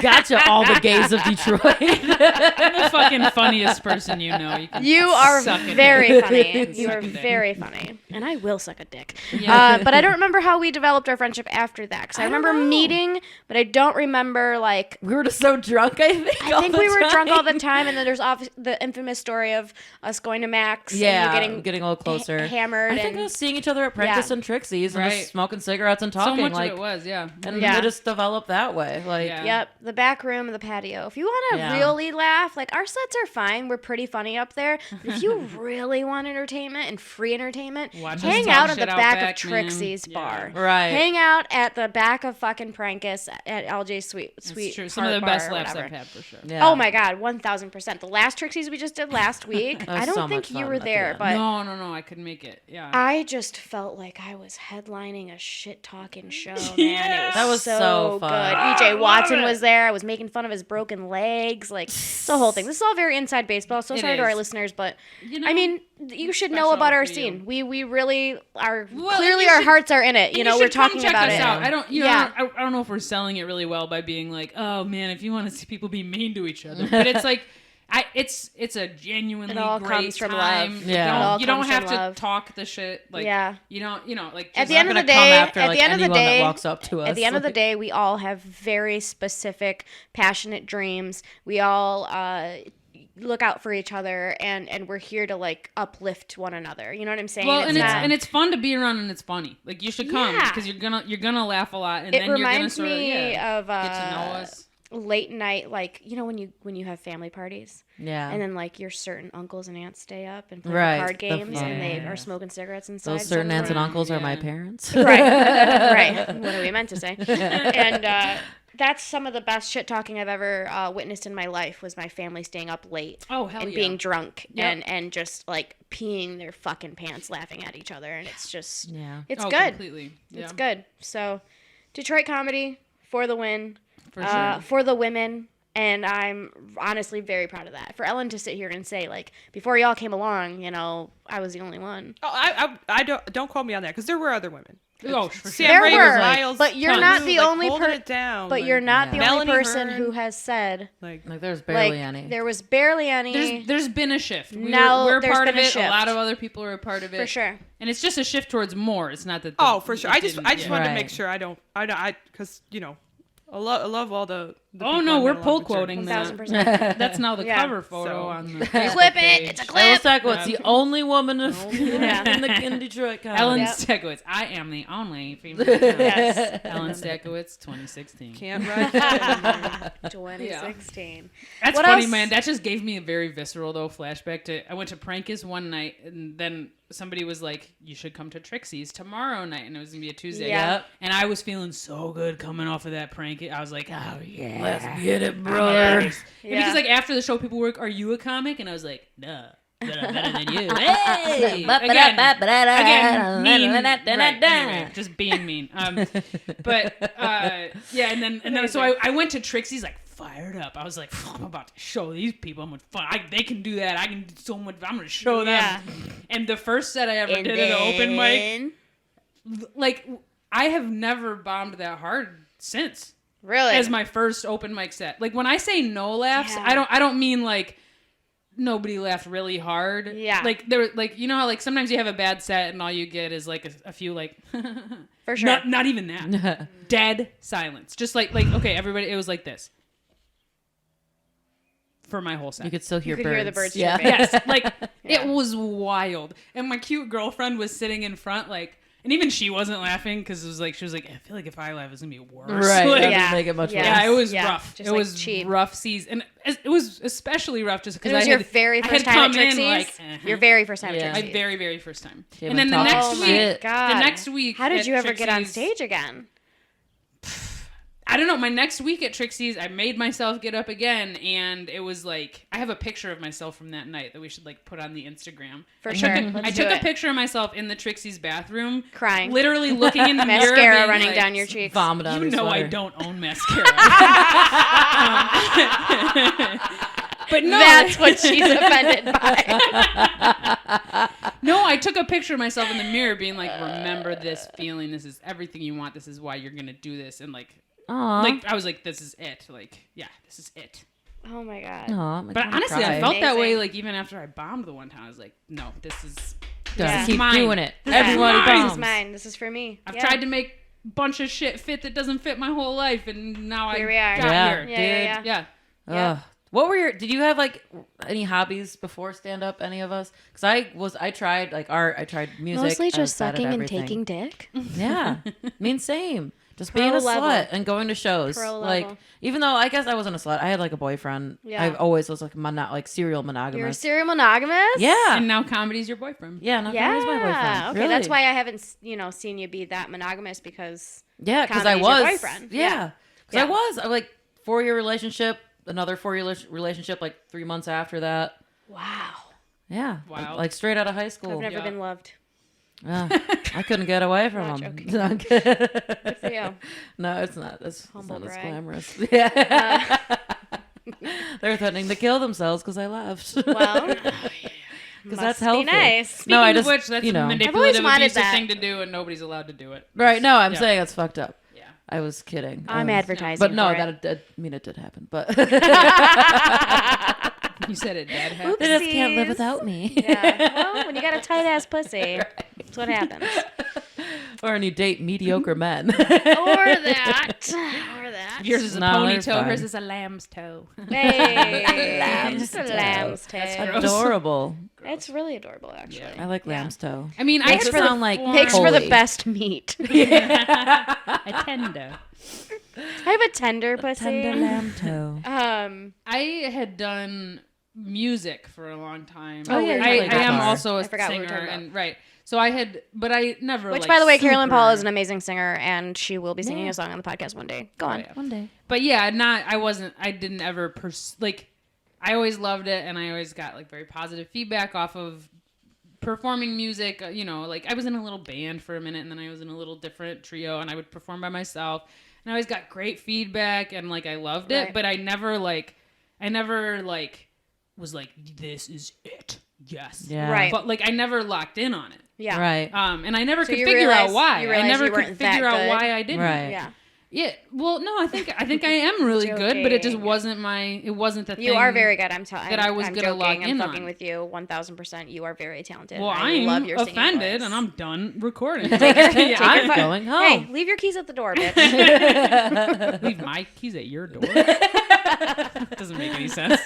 Gotcha, all the gays of Detroit.
I'm the fucking funniest person you know.
You are
suck a
very
dick.
funny. You are very funny. And I will suck a dick. But I don't remember how we developed our friendship after that. Because I remember meeting, but I don't remember, like...
We were just so drunk, I think.
I think we were drunk all the time. And then there's the infamous story of us going to Max. And you
getting a little closer.
Hammered.
I think it was seeing each other at Prentice and Trixie's and just smoking cigarettes and talking.
So much
like,
of it was,
And it just developed that way. Like,
Yep. The back room and the patio. If you want to really laugh, like our sets are fine. We're pretty funny up there. But if you really want entertainment and free entertainment, hang out at the back of Trixie's bar.
Right.
Hang out at the back of fucking Prankus at LJ Sweet.
True. Some of the best laughs I've had for sure.
Yeah. Oh my God, 1000%. The last Trixie's we just did last week. I don't think you were there, but
no, I couldn't make it. Yeah.
I just felt like I was headlining a shit talking show, man.
That was so
good.
fun.
EJ Watson was there. I was making fun of his broken legs, like the whole thing. This is all very inside baseball. So sorry to our listeners, but I mean, you should know about our scene. We really are. Clearly, our hearts are in it. You know, we're talking about it.
I don't know if we're selling it really well by being like, oh man, if you want to see people be mean to each other, but it's like. It's a genuinely great
comes from
time.
love.
Yeah.
You don't have to talk the shit. Like, you don't, like.
At the end of the day, at the end of the day,
that walks up to us.
At the end of the day, we all have very specific, passionate dreams. We all look out for each other, and we're here to like uplift one another. You know what I'm saying?
Well, it's fun to be around, and it's funny. Like you should come because you're gonna laugh a lot, and then you're gonna sort of get to know us.
Late night, like when you have family parties, and then like your certain uncles and aunts stay up and play card games, and they are smoking cigarettes inside.
Those certain aunts and uncles are my parents.
right. What are we meant to say? And that's some of the best shit talking I've ever witnessed in my life. Was my family staying up late and being drunk and just like peeing their fucking pants, laughing at each other, and it's just it's good.
Completely. Yeah.
It's good. So Detroit comedy for the win.
For sure.
For the women, and I'm honestly very proud of that. For Ellen to sit here and say, like, before y'all came along, I was the only one.
Oh, I don't quote me on that because there were other women.
Oh, for sure.
There were,
Miles,
but you're not the only
person.
But you're not the only person who has said
like there's barely any.
There was barely any.
There's been a shift. We're
there's
part of
been a
it.
shift.
A lot of other people are a part of it
For sure.
And it's just a shift towards more. It's not that.
For sure. I just wanted to make sure I because I love all the
oh no, we're pull quoting that.
1000%.
That's now the cover photo on the
clip it. It's a clip.
Ellen Stachowicz, the only woman in Detroit.
Ellen Stachowicz. I am the only female. Yes. Ellen Stachowicz, 2016.
Can't write
2016.
That's
what
funny,
else?
man. That just gave me a very visceral flashback to. I went to Prankus one night, and then somebody was like, "You should come to Trixie's tomorrow night," and it was gonna be a Tuesday.
Yeah.
And I was feeling so good coming off of that prank. I was like, "Oh yeah,
let's get it, brother."
And because like after the show, people were like, "Are you a comic?" And I was like, "No." But I'm better than you. Hey! Again, mean. Right, anyway, just being mean. And then so I went to Trixie's like fired up. I was like, I'm about to show these people. They can do that. I can do so much. I'm going to show them. And the first set I ever did at an open mic, like I have never bombed that hard since.
Really?
as my first open mic set. Like when I say no laughs,
Yeah.
I don't mean like nobody laughed really hard.
Yeah.
Like there, like you know how like sometimes you have a bad set and all you get is like a few like
For sure.
not even that dead silence. Just like okay, everybody. It was like this for my whole set.
You could still hear
could
birds.
hear the birds
Yeah.
chirping.
Yes, like
Yeah.
it was wild. And my cute girlfriend was sitting in front, like, and even she wasn't laughing because it was like she was like, I feel like if I laugh, it's gonna be worse.
Right.
Like,
That
Yeah.
doesn't make it much
Yeah.
yeah, it was
Yeah.
rough.
Just,
it
like,
was
cheap.
rough season, and it was especially rough just because
It was your very
I
first
had
time at
come in,
Trixie's?
like,
Your very first time at
Yeah.
my
Trixie's.
very very first time.
Came
And then
and
the
talked
next
Oh
week,
my
shit.
God.
the next week,
How did
at
you ever get on
Trixie's-
stage again?
I don't know. My next week at Trixie's, I made myself get up again, and it was like I have a picture of myself from that night that we should like put on the Instagram.
For
I
sure.
Took
Let's
I
do
took a
it.
picture of myself in the Trixie's bathroom,
Crying.
literally looking in the mirror,
Mascara
being
running
like,
down your cheeks.
Vomit on
You
his
know I
sweater.
don't own mascara. But no,
That's what she's offended by.
no, I took a picture of myself in the mirror, being like, "Remember this feeling. This is everything you want. This is why you're gonna do this." And like
Aw.
I was like, "This is it. Like, yeah, this is it."
Oh my God.
Aw,
But honestly, I
I
felt that way.
Amazing.
Like even after I bombed the one time, I was like, "No, this is."
Yeah.
keep
mine.
doing it.
This
Yeah.
is
Everybody
mine.
This
bombs.
is mine. This is for me.
I've
Yeah.
tried to make a bunch of shit fit that doesn't fit my whole life, and now
Here
I
we are.
got
Yeah.
here.
Yeah.
Yeah.
Yeah.
Ugh. What were your? Did you have like any hobbies before stand up? Any of us? Because I tried like art. I tried music.
Mostly
I was
just
bad at
sucking and
everything.
taking dick.
Yeah, I mean same. Just
Pro
being a
level.
slut and going to shows.
Pro
Like
level.
even though I guess I wasn't a slut, I had like a boyfriend.
Yeah.
I always was like like serial
You're
monogamous.
serial monogamous?
Yeah.
And now comedy's your boyfriend.
Yeah, no,
Yeah.
that was my boyfriend.
Okay,
Really.
that's why I haven't, seen you be that monogamous because
Yeah, because I
comedy's your
was.
boyfriend.
Yeah, because
Yeah.
I was. I like 4-year relationship, another 4-year relationship, like 3 months after that.
wow,
Yeah,
Wow.
like straight out of high school.
I've never
Yeah.
been loved.
I couldn't get away from
Not
him.
joking.
No, I'm
Good
kidding.
for you.
No, it's not. It's
Humble
not as
brag.
glamorous. Yeah. They're threatening to kill themselves because I left.
Well,
because that's
be
healthy.
nice.
Speaking
No, I
of
just,
which, that's
you know.
a
I've always
manipulative,
wanted
abusive
that.
thing to do, and nobody's allowed to do it.
Right? No, I'm
Yeah.
saying it's fucked up.
Yeah.
I was kidding.
I'm
I was-
advertising
But no,
for it.
I mean it did happen. But
You said it dead happened.
they just can't live
Oopsies.
without me.
Yeah. Well, when you got a tight ass pussy, that's what happens.
Or when you date mediocre men.
Or that. Or that.
Yours is a
No, they're
ponytail. Hers
fine.
is a lamb's toe.
Hey, just a
toe.
lamb's tail.
Adorable.
It's really adorable, actually.
I like
Yeah.
lamb's toe.
I mean, I
Makes
had
it sound like
Makes for the
holy.
best meat.
a tender.
I have a tender pussy.
Tender lamb toe.
I had done music for a long time.
Oh, yeah, you
I
played
am
guitar.
also a
I forgot what we were
singer,
talking
and right. So I had, but I never.
Which,
like,
by the way, Carolyn
super-
Paul is an amazing singer, and she will be singing
Yeah.
a song on the podcast one day. Go on.
yeah.
One day.
But yeah, I didn't ever I always loved it, and I always got like very positive feedback off of performing music. Like I was in a little band for a minute, and then I was in a little different trio, and I would perform by myself, and I always got great feedback, and like I loved it,
Right.
but I never was like, this is it. Yes.
Yeah.
Right.
But like I never locked in on it.
Yeah.
Right.
And I never
So
could
you
figure
realize-
out why.
you
I
realize
never
you
could
weren't that
figure out
good.
why I didn't.
Right.
Yeah.
Yeah. Well, no, I think I am really good, but it just
Joking.
wasn't the thing.
You are very good. I'm telling
that I was
I'm
gonna
joking.
log
I'm
in
fucking
on.
with you 1000%. You are very talented.
Well,
I
I'm
love your singing
offended,
voice.
and I'm done recording.
Take your
I'm
phone-
going
Hey,
home.
leave your keys at the door, bitch.
Leave my keys at your door. Doesn't make any sense.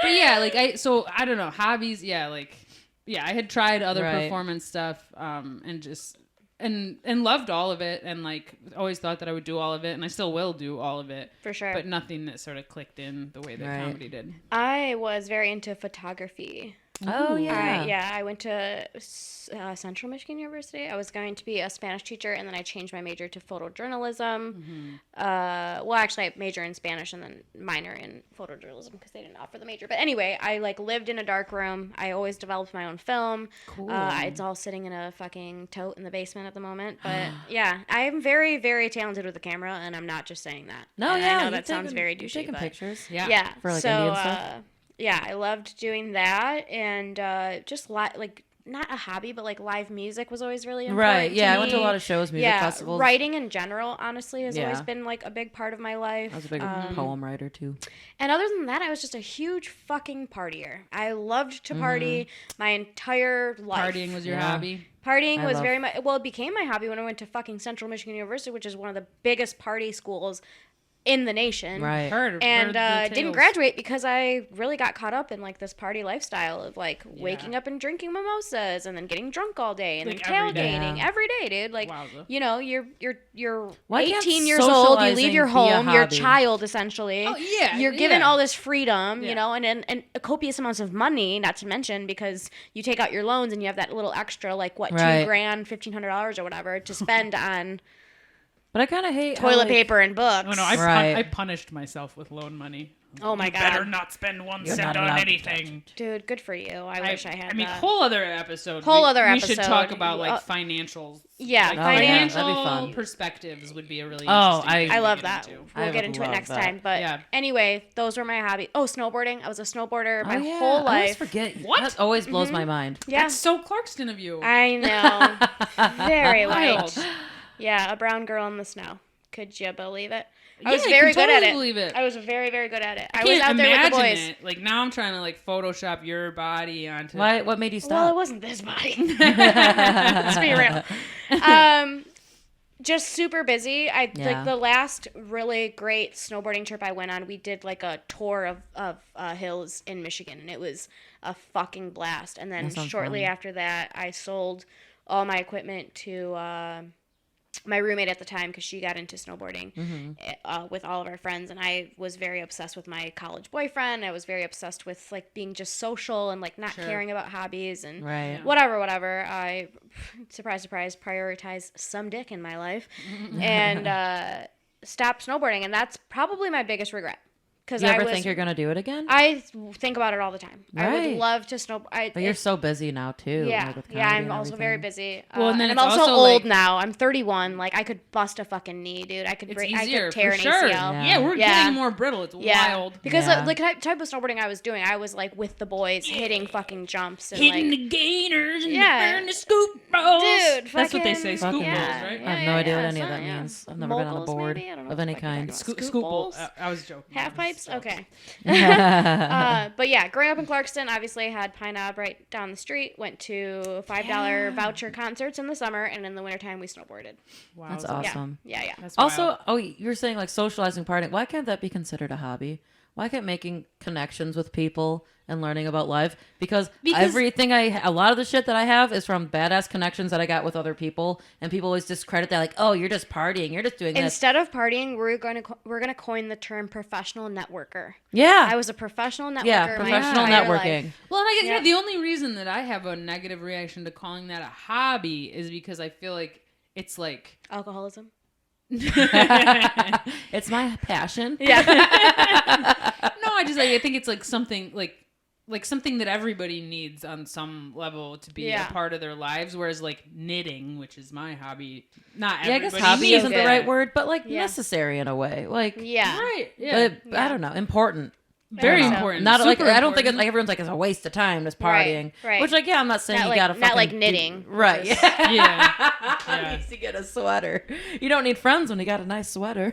But yeah, like I don't know, hobbies. Yeah, I had tried other
Right.
performance stuff, and just and loved all of it, and like always thought that I would do all of it, and I still will do all of it.
For sure.
But nothing that sort of clicked in the way that
Right.
comedy did.
I was very into photography.
Oh yeah.
I went to Central Michigan University. I was going to be a Spanish teacher, and then I changed my major to photojournalism. Well, actually, I major in Spanish and then minor in photojournalism because they didn't offer the major. But anyway, I lived in a dark room. I always developed my own film.
Cool.
It's all sitting in a fucking tote in the basement at the moment. But yeah, I'm very, very talented with the camera, and I'm not just saying that.
No,
And
yeah.
I know
you've
that sounds
taken-
very
you've
douchey.
taken
But
pictures.
Yeah.
For, like,
so,
Indian stuff?
yeah, I loved doing that, and just like not a hobby, but like live music was always really important.
Right. Yeah, I went to a
me.
lot of shows, music festivals.
Writing in general, honestly, has
Yeah.
always been like a big part of my life.
I was a big poem writer too.
And other than that, I was just a huge fucking partier. I loved to party my entire life.
Partying was your
Yeah.
hobby.
Partying
I
was
love-
very much, well, it became my hobby when I went to fucking Central Michigan University, which is one of the biggest party schools in the nation.
Right.
Heard
And
the
didn't
tales.
graduate because I really got caught up in like this party lifestyle of like waking up and drinking mimosas and then getting drunk all day and
Like,
then
every day.
tailgating
Yeah.
every day, dude. Like,
Wowza.
you know, you're
Why can't
18 years old, you leave
socializing
your
be a
home, you're a
hobby?
child essentially.
Oh, yeah,
You're given
yeah.
all this freedom,
Yeah.
you know, and copious amounts of money, not to mention because you take out your loans and you have that little extra like what,
Right.
$2,000, $1,500 or whatever to spend on
But I kind of hate how,
toilet
like,
paper and books.
Oh no, I
Right.
punished myself with loan money.
Oh my
Better
god.
not spend one
You're
cent
not
on
allowed to
anything.
Dude, good for you. I wish I had
I mean,
that.
whole other episode.
Whole other
We should
episode.
talk about like
Uh,
financials.
yeah,
Like,
yeah,
financial
that'd be fun.
perspectives would be a really
Oh,
interesting thing
I
to
love
get
that.
into.
We'll
I
get
would
into it
love
next
that.
time. But
Yeah.
anyway, those were my hobby. Oh, snowboarding. I was a snowboarder my
Oh, yeah.
whole
I always
life.
forget.
What?
That always blows my mind.
Yeah,
That's so Clarkston of you.
I know. Very
Wild.
white. Yeah, a brown girl in the snow. Could you believe it? I
Yeah,
was
I
very
can
good at
totally
it.
believe it.
I was very, very good at it. I
Can't
was out there with the
imagine
boys.
it. Like now I'm trying to like Photoshop your body onto.
Why? What made you
Well, it
stop?
wasn't this body. Let's be real. Just super busy.
Yeah.
Like the last really great snowboarding trip I went on, we did like a tour of hills in Michigan, and it was a fucking blast. And then
That sounds
shortly
fun.
after that, I sold all my equipment to my roommate at the time because she got into snowboarding with all of our friends, and I was very obsessed with my college boyfriend. I was very obsessed with like being just social and like not caring about hobbies and
Right.
whatever. I surprise, prioritize some dick in my life and stopped snowboarding, and that's probably my biggest regret. Because
Do you ever think you're gonna do it again?
I think about it all the time. I would
Right.
love to snowboard.
But you're so busy now too.
Yeah,
like, with
yeah.
comedy
I'm
and
also very
everything.
busy.
Well, and then
and I'm
it's
also
also,
old
like-
now. I'm 31. Like I could bust a fucking knee, dude. I could
It's
break. I
easier
could tear
for
an
sure.
ACL.
Yeah, we're
Yeah.
getting more brittle. It's
Yeah,
wild.
because
Yeah.
like type of snowboarding I was doing, I was like with the boys hitting fucking jumps and
Hitting
like,
the gainers and
Yeah.
the scoop rolls.
dude,
That's what they say.
fucking-
Scoop
Fucking
rolls,
yeah,
right?
I have no idea what any of that
something,
means. I've never been on a
Moguls,
board
maybe? I don't know
of
what
any
the fuck you're
kind.
talking
Scoop,
about.
scoop
bowls?
bowl. I was joking.
Half
I was
pipes?
joking.
Okay. But yeah, growing up in Clarkston, obviously had Pine Knob right down the street. Went to $5 voucher concerts in the summer, and in the wintertime we snowboarded.
Wow,
That's
so-
awesome.
Yeah.
That's
Also,
wild.
oh, you were saying like socializing, partying. Why can't that be considered a hobby? Why can't making connections with people and learning about life? Because everything a lot of the shit that I have is from badass connections that I got with other people, and people always discredit that, like, oh, you're just partying, you're just doing this.
Instead of partying, we're gonna coin the term professional networker.
Yeah,
I was a professional networker.
yeah,
my
professional
entire
networking.
life.
Well, and I guess
Yeah.
the only reason that I have a negative reaction to calling that a hobby is because I feel like it's like
Alcoholism.
It's my passion.
Yeah.
no, I think it's like something like something that everybody needs on some level to be
Yeah.
a part of their lives. Whereas like knitting, which is my hobby, not
Yeah, I guess
everybody
hobby
needs
isn't the
that.
right word, but like
Yeah.
necessary in a way. Like,
Yeah.
Right? Yeah,
but I don't know, important.
very
so.
important.
Not like
Super
I don't think it's
important.
like everyone's like it's a waste of time just
Right,
partying.
right.
Which like yeah, I'm not saying
Not
you
like-
gotta
not
fucking
like
do-
knitting, which
right?
is-
Yeah.
Yeah.
At
Yeah.
least you get a sweater. You don't need friends when you got a nice sweater.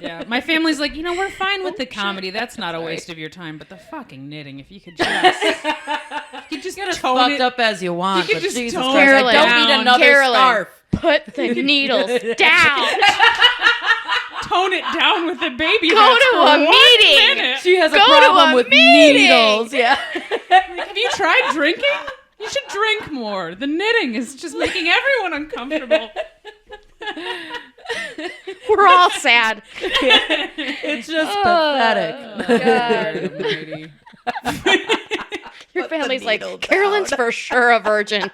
Yeah, my family's like, we're fine with
Oh,
the comedy. That's not a waste of your time, but the fucking knitting, if you could just tone
Fucked
it
up as you want,
You could
but
just
Jesus
tone
Christ, I
it
don't
down.
need another
Carolyn.
scarf.
Put the needles down.
tone it down with the baby.
Go
hats
to
for
a
1
meeting.
minute.
She has a
Go to
problem
a
with
meeting.
needles. Yeah.
Have you tried drinking? You should drink more. The knitting is just making everyone uncomfortable.
We're all sad.
It's just pathetic.
God.
Almighty.
Your
Put the
family's like,
needle
Carolyn's for sure a virgin.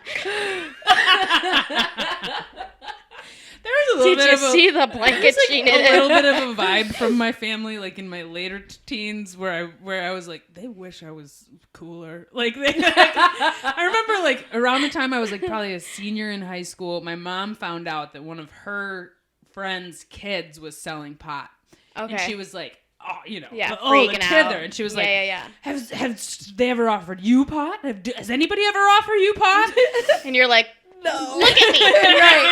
There was a little
Did
bit
you
of
see the blanket she
a
knitted?
little bit of a vibe from my family, like in my later teens, where I was like, they wish I was cooler. Like, I remember like around the time I was like probably a senior in high school, my mom found out that one of her friends' kids was selling pot,
Okay.
and she was like,
freaking
together.
out.
And she was
yeah.
have they ever offered you pot? Has anybody ever offered you pot?
And you're like,
No.
look at me.
Right.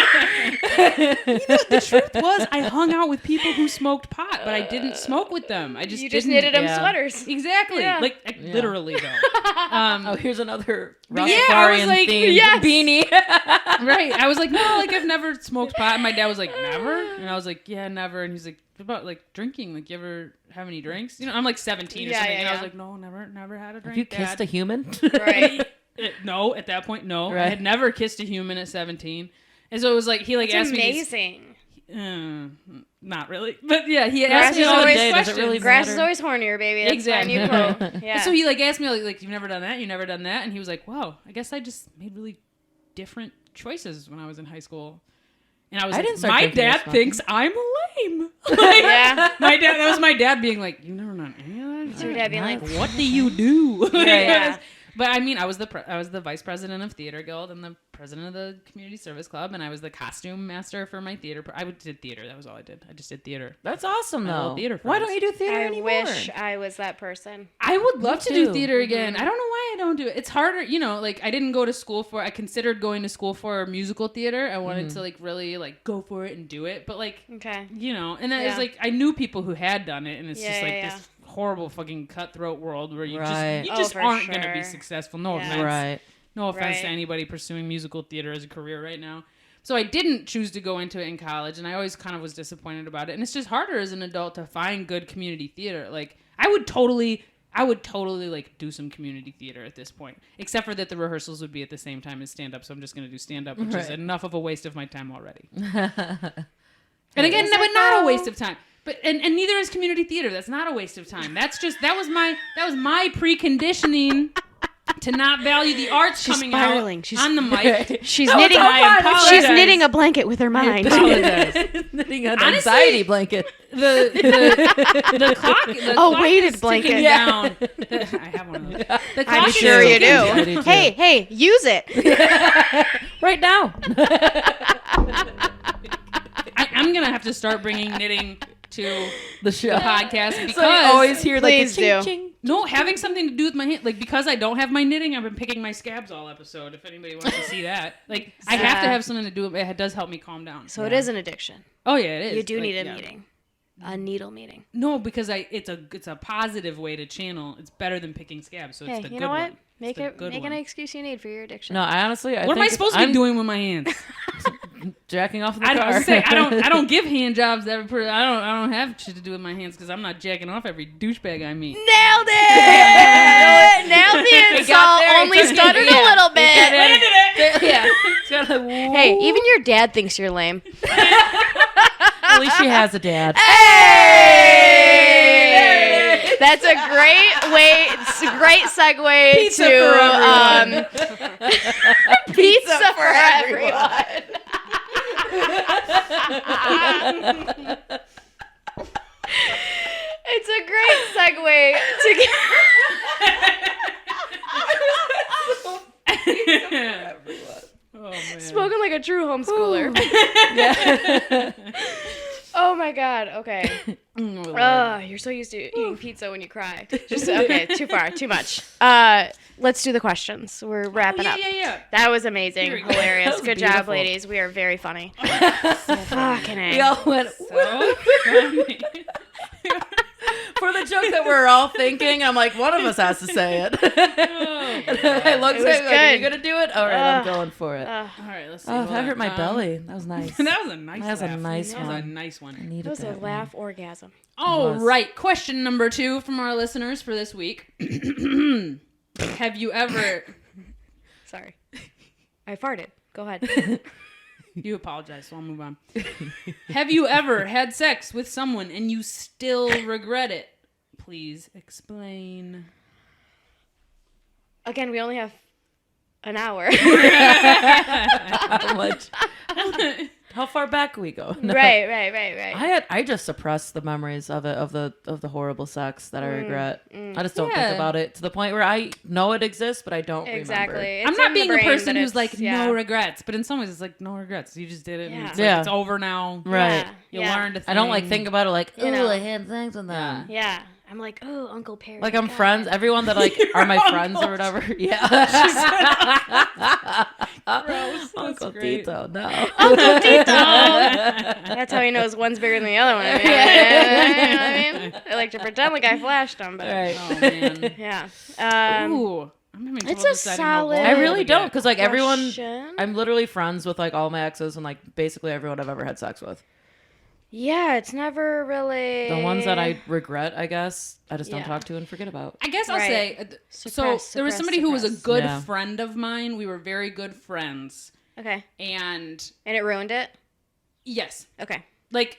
The truth was, I hung out with people who smoked pot, but I didn't smoke with them. I just
You
didn't.
just knitted them
yeah.
sweaters.
Exactly.
Yeah.
Literally though.
Here's another
But yeah, I was
Rastafarian
like,
themed
yes.
beanie.
Right. I was like, no, I've never smoked pot. And my dad was like, never? And I was like, yeah, never. And he's like, what about drinking? You ever have any drinks? I'm like 17 or something. And I was like, no, never had a drink.
Have you kissed
Dad.
a human?
Right.
No, at that point, no.
Right.
I had never kissed a human at 17. And so it was like, he
It's
asked
amazing.
me not really. But yeah, he
Grass
asked me
is
all
always-
these
does it
questions.
really
Grass is
matter?
always hornier, baby. That's
Exactly.
my new quote. Yeah.
And so he asked me you've never done that, you never done that, and he was like, wow, I guess I just made really different choices when I was in high school. And I was
didn't
like,
start
my
drinking or
dad
smoking.
thinks I'm lame.
Yeah.
That was my dad being like, you've never done any of that?
So your dad being like,
What do you do?
Yeah.
But I mean, I was the vice president of Theater Guild and the president of the Community Service Club, and I was the costume master for my theater. I did theater. That was all I did. I just did theater.
That's awesome,
I love
though.
theater
Why
friends.
don't you do theater
I
anymore?
wish I was that person.
I would love to do
too.
theater again. I don't know why I don't do it. It's harder, I didn't go to school for. I considered going to school for musical theater. I wanted to really go for it and do it, but
Okay.
and that
Yeah.
is I knew people who had done it, and it's just
Yeah.
this horrible fucking cutthroat world where you
Right.
just
for
aren't gonna be
sure.
successful. No
Yeah.
offense.
Right.
No offense
Right.
to anybody pursuing musical theater as a career right now. So I didn't choose to go into it in college, and I always kind of was disappointed about it. And it's just harder as an adult to find good community theater. I would totally do some community theater at this point, except for that the rehearsals would be at the same time as stand up. So I'm just going to do stand up, which is
Right.
enough of a waste of my time already. And again, but not a waste of time. But and neither is community theater. That's not a waste of time. That was my preconditioning to not value the arts
She's
coming
spiraling.
out
She's-
on the mic.
She's
That was
knitting.
so fun.
She's knitting a blanket with her mind.
Knitting an
Honestly,
anxiety blanket.
The clock. The clock
weighted
is
blanket.
ticking
Yeah.
down. I have one of those. The clock
I'm
is
sure you
ticking
I
do.
do too.
Hey, use it.
Right now.
I'm gonna have to start bringing knitting to
The show.
the podcast because
So you always hear
Please
the
do.
ching, ching.
no, having something to do with my hand, because I don't have my knitting, I've been picking my scabs all episode. If anybody wants to see that, I have to have something to do with it. It does help me calm down.
So it is an addiction.
Oh yeah, it is.
You do need a
yeah.
meeting. A needle meeting.
No, because it's a positive way to channel. It's better than picking scabs, so it's
Hey,
the
you
good
know what?
one.
Make
It's the
it.
good
Make
one.
an excuse you need for your addiction.
No, I honestly, I
What am I
think
supposed to
I'm
be doing with my hands?
jacking off in the
I
car.
don't say I don't give hand jobs to every person. I don't have shit to do with my hands because I'm not jacking off every douchebag I meet.
Nailed it! Nailed the insult.
there.
Only
It took me-
stuttered a
yeah.
little bit.
Yeah. It's got a-
Hey, even your dad thinks you're lame.
At least she has a dad.
Hey! That's a great way. It's a great segue
Pizza
to
for everyone.
pizza for everyone. It's a great segue to
Oh man.
spoken like a true homeschooler.
Yeah.
Oh my god. Okay. You're so used to eating pizza when you cry. Just okay. Too far. Too much. Let's do the questions. We're wrapping up.
Yeah.
That was amazing.
Here we go.
Hilarious.
That was
Good job,
beautiful.
ladies. We are very funny. Fucking A.
We all went
So funny.
for the joke that we're all thinking. I'm like, one of us has to say it. I looked
It was
at him like, are you
good.
gonna do it? All right, I'm going for it.
All right, let's see.
Oh,
Hold
that
on.
hurt my belly. That was nice.
That was a nice.
That was a
laugh.
nice
That was a
one.
nice one.
I needed
That was a
that one.
laugh orgasm.
All
was.
right. Question number 2 from our listeners for this week. Have you ever?
Sorry. I farted. Go ahead.
You apologize, so I'll move on. Have you ever had sex with someone and you still regret it? Please explain.
Again, we only have an hour.
How much? How far back can we go? No.
Right.
I just suppress the memories of it, of the horrible sex that I regret. I just don't think about it to the point where I know it exists, but I don't remember.
It's
I'm not
in
being
the
a
brain,
person
but
who's like,
it's-
no regrets. But in some ways, it's like, no regrets. You just did it. And it's,
Yeah.
like, it's over now.
Right.
You learned a thing.
I don't like think about it like,
You know.
I had sex with them.
Yeah. I'm like, oh, Uncle Perry.
Like I'm
God.
friends. Everyone that like are my friends or whatever. Yeah.
Gross.
Uncle
great.
Tito. No.
Uncle Tito. That's how he knows one's bigger than the other one. I mean, you know what I mean? I like to pretend like I flashed them, but
Right.
Oh, man.
yeah.
Ooh. I'm having trouble
It's a
deciding how
solid-
vulnerable
I really
to
don't,
get.
because like everyone,
Question.
I'm literally friends with like all my exes and like basically everyone I've ever had sex with.
Yeah, it's never really
The ones that I regret, I guess, I just don't
Yeah.
talk to and forget about.
I guess I'll
Right.
say,
Suppress,
there was
suppress,
somebody who was a
suppress.
good
Yeah.
friend of mine. We were very good friends.
Okay,
And
and it ruined it.
yes,
Okay,
like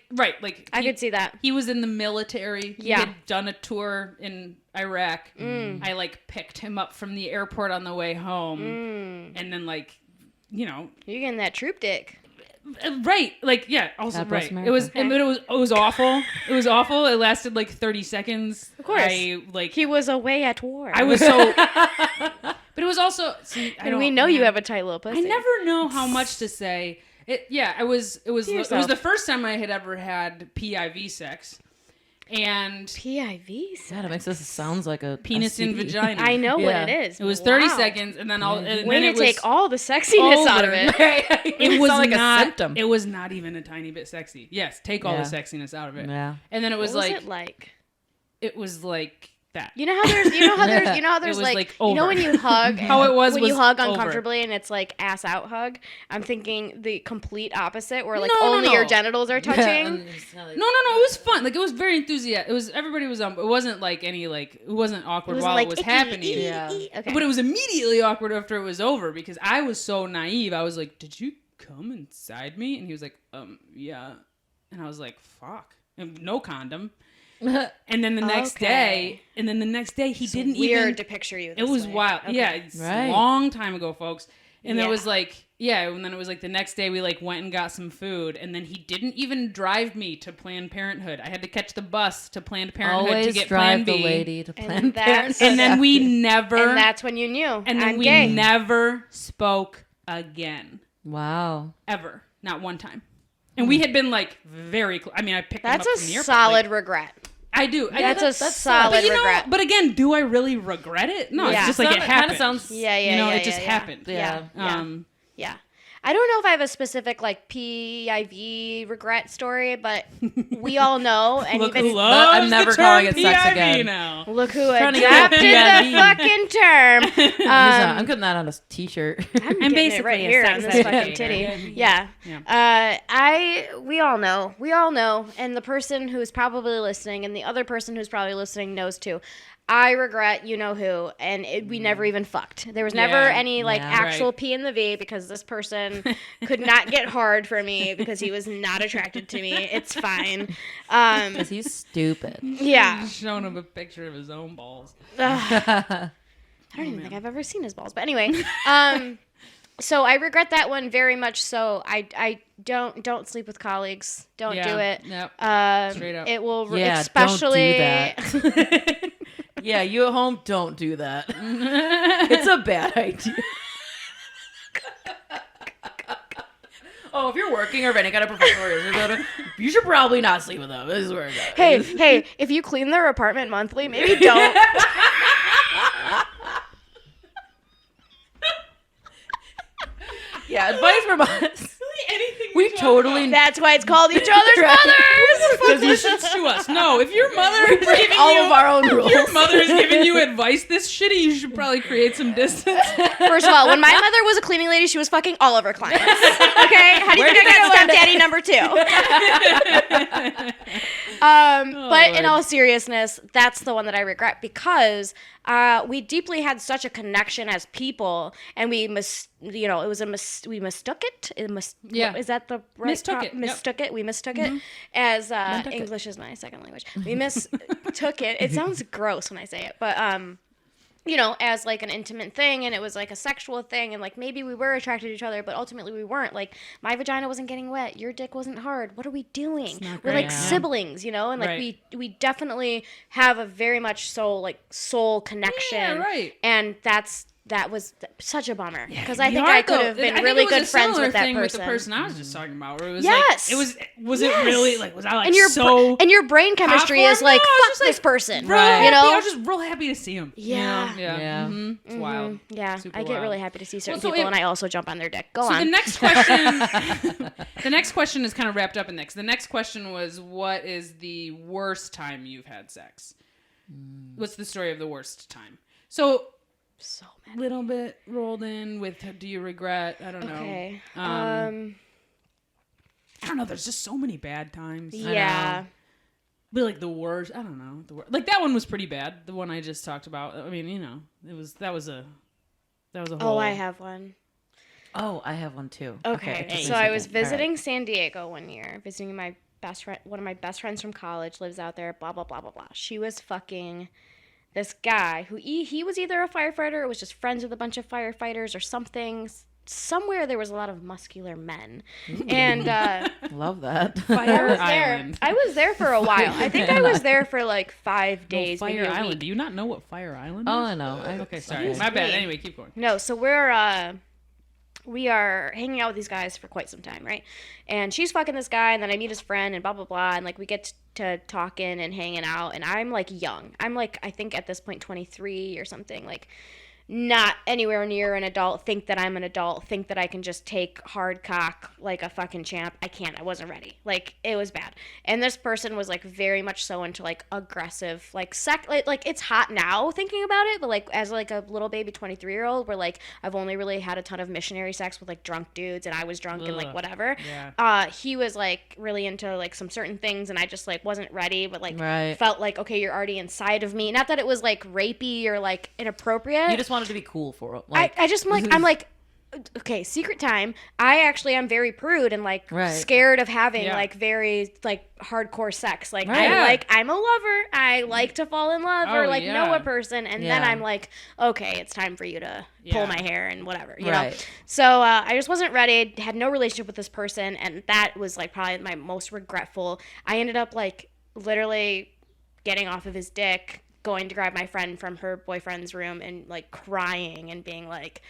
I could see that.
He was in the military. He
Yeah.
had done a tour in Iraq.
Mm.
I like picked him up from the airport on the way home. And then like, you know,
You're getting that troop dick.
right. Like, yeah, also
God bless
right.
America.
It was, but it was awful. It was awful. It lasted like 30 seconds.
Of course.
He
was away at war.
I was so, but it was also, see,
and we know you have a tight little pussy.
I never know how much to say. It was
yourself.
the first time I had ever had PIV sex, and
PIV.
God, it makes this sounds like a
penis in
STD.
vagina.
I know
Yeah.
what it is.
It was 30
Wow.
seconds, and then and
Way
then
to
it was
take all the sexiness out of
over.
it.
It was
like
not.
a symptom.
It was not even a tiny bit sexy. Yes, take all
Yeah.
the sexiness out of it.
Yeah.
And then it was
What was
like
it like?
it was like that.
You know how there's, you know how there's, you know how there's
was,
like,
like,
you know
over.
when you hug,
How it was
when you
was
hug
over.
uncomfortably and it's like ass out hug. I'm thinking the complete opposite, where like
No, no,
only
no.
your genitals are touching.
No. It was fun. Like it was very enthusiastic. It was everybody was on. It wasn't like any like it wasn't awkward
wasn't
while
like
it was
icky,
happening.
icky. Okay.
But it was immediately awkward after it was over because I was so naive. I was like, "Did you come inside me?" And he was like, yeah." And I was like, "Fuck." And no condom. And then the next day, he didn't
weird
even.
to picture you.
It
this
was
way.
wild.
Okay.
Yeah, it's
Right.
a long time ago, folks. And
Yeah.
it was like, and then it was like the next day we like went and got some food, and then he didn't even drive me to Planned Parenthood. I had to catch the bus to Planned Parenthood to
Always
get
drive
Plan B.
the lady to
And
Planned
that's-
Parenthood.
And then we never,
And that's when you knew.
and then
I'm
we
gay.
never spoke again,
Wow.
ever, not one time. And we had been like very close. I mean, I picked him
That's
up
a
from the airport.
solid
Like,
regret.
I do.
That's a
But
solid
you know,
regret.
but again, do I really regret it? No,
Yeah.
it's just like it
Kind
happened.
of sounds.
Yeah,
you know,
yeah,
it just
yeah.
happened.
Yeah.
Yeah.
I don't know if I have a specific like PIV regret story, but we all know, and
Look
even
who loves
I'm never
the term
calling it sex
PIV
again.
now.
look who
Trying to get
adapted
PIV.
the fucking term.
I'm putting that on a t-shirt.
I'm getting
basically
it right
a
here
sex
on this fucking
educator.
titty. Yeah. We all know, and the person who's probably listening, and the other person who's probably listening knows too. I regret you know who, and we never even fucked. There was never
Yeah.
any like
Yeah.
actual
Right.
P in the V because this person could not get hard for me because he was not attracted to me. It's fine.
Because he's stupid.
Yeah.
Showing him a picture of his own balls.
I don't even think I've ever seen his balls, but anyway. So I regret that one very much. So I don't sleep with colleagues. Don't do it.
Yep. Straight up.
It will
Yeah,
especially.
don't do that. Yeah, you at home, don't do that. It's a bad idea. Oh, if you're working or if any kind of professional relationship, you should probably not sleep with them. This is where it goes.
Hey, if you clean their apartment monthly, maybe don't.
Yeah, advice from us.
Anything
We totally
That's why it's called each other's mothers.
because you should sue us. No, if your mother is
break
giving
all
you,
of our own
if
rules.
your mother is giving you advice this shitty, you should probably create some distance.
First of all, when my mother was a cleaning lady, she was fucking all of her clients. Okay? How do you think I got stepdaddy number 2? But in all seriousness, that's the one that I regret because we deeply had such a connection as people, and we we mistook it.
Yeah.
Is that the right?
Mistook it, yep.
Mistook it. We mistook it as English is my second language. We mistook it. It sounds gross when I say it, but you know, as like an intimate thing, and it was like a sexual thing, and like maybe we were attracted to each other, but ultimately we weren't. Like my vagina wasn't getting wet, your dick wasn't hard. What are we doing? We're like siblings, you know, and like we definitely have a very much so like soul connection.
Yeah, right.
And that was such a bummer because I think I could have been really good friends with that person.
With the person I was just talking about, where it was
yes,
like, was it really like, was I like
and your
so
and your brain chemistry is like, fuck this person,
right?
You know,
I was just real happy to see him.
Yeah,
you know? Yeah. Mm-hmm. It's wild.
Yeah,
super
I get
wild.
really happy to see certain people, and I also jump on their dick. Go on.
The next question, the next question is kind of wrapped up in next. The next question was, what is the worst time you've had sex? What's the story of the worst time? So many. Little bit rolled in with, do you regret? I don't know.
Okay.
I don't know. There's just so many bad times.
Yeah.
But like the worst, I don't know. Like that one was pretty bad. The one I just talked about. I mean, you know, that was a whole.
Oh, I have one.
Oh, I have one too.
Okay. So I was visiting San Diego one year, visiting my best friend, one of my best friends from college lives out there, blah, blah, blah, blah, blah. She was fucking this guy who he was either a firefighter or was just friends with a bunch of firefighters or something. Somewhere there was a lot of muscular men. And
love that.
Fire Island.
I was there for a while. I think I was there for like 5 days.
No, Fire Island. Do you not know what Fire Island is?
Oh, I know.
Okay, sorry. My bad. Anyway, keep going.
No, so we are hanging out with these guys for quite some time, right? And she's fucking this guy, and then I meet his friend, and blah, blah, blah, and, like, we get to talking and hanging out, and I'm, like, young. I'm, like, I think at this point 23 or something, like, not anywhere near an adult, think that I'm an adult, think that I can just take hard cock like a fucking champ. I can't. I wasn't ready. Like, it was bad. And this person was, like, very much so into, like, aggressive, like, like it's hot now thinking about it, but, like, as, like, a little baby 23-year-old where, like, I've only really had a ton of missionary sex with, like, drunk dudes, and I was drunk and, like, whatever.
Yeah.
He was, like, really into, like, some certain things, and I just, like, wasn't ready, but, like,
Right.
felt like, okay, you're already inside of me. Not that it was, like, rapey or, like, inappropriate.
You just wanted to be cool for it. Like,
I just I'm like, okay, secret time. I actually am very prude and like
Right.
scared of having like very like hardcore sex. Like
Right.
I'm a lover. I like to fall in love or like know
yeah.
a person, and then I'm like, okay, it's time for you to pull my hair and whatever, you know.
Right.
So I just wasn't ready. Had no relationship with this person, and that was like probably my most regretful. I ended up like literally getting off of his dick, going to grab my friend from her boyfriend's room and like crying and being like,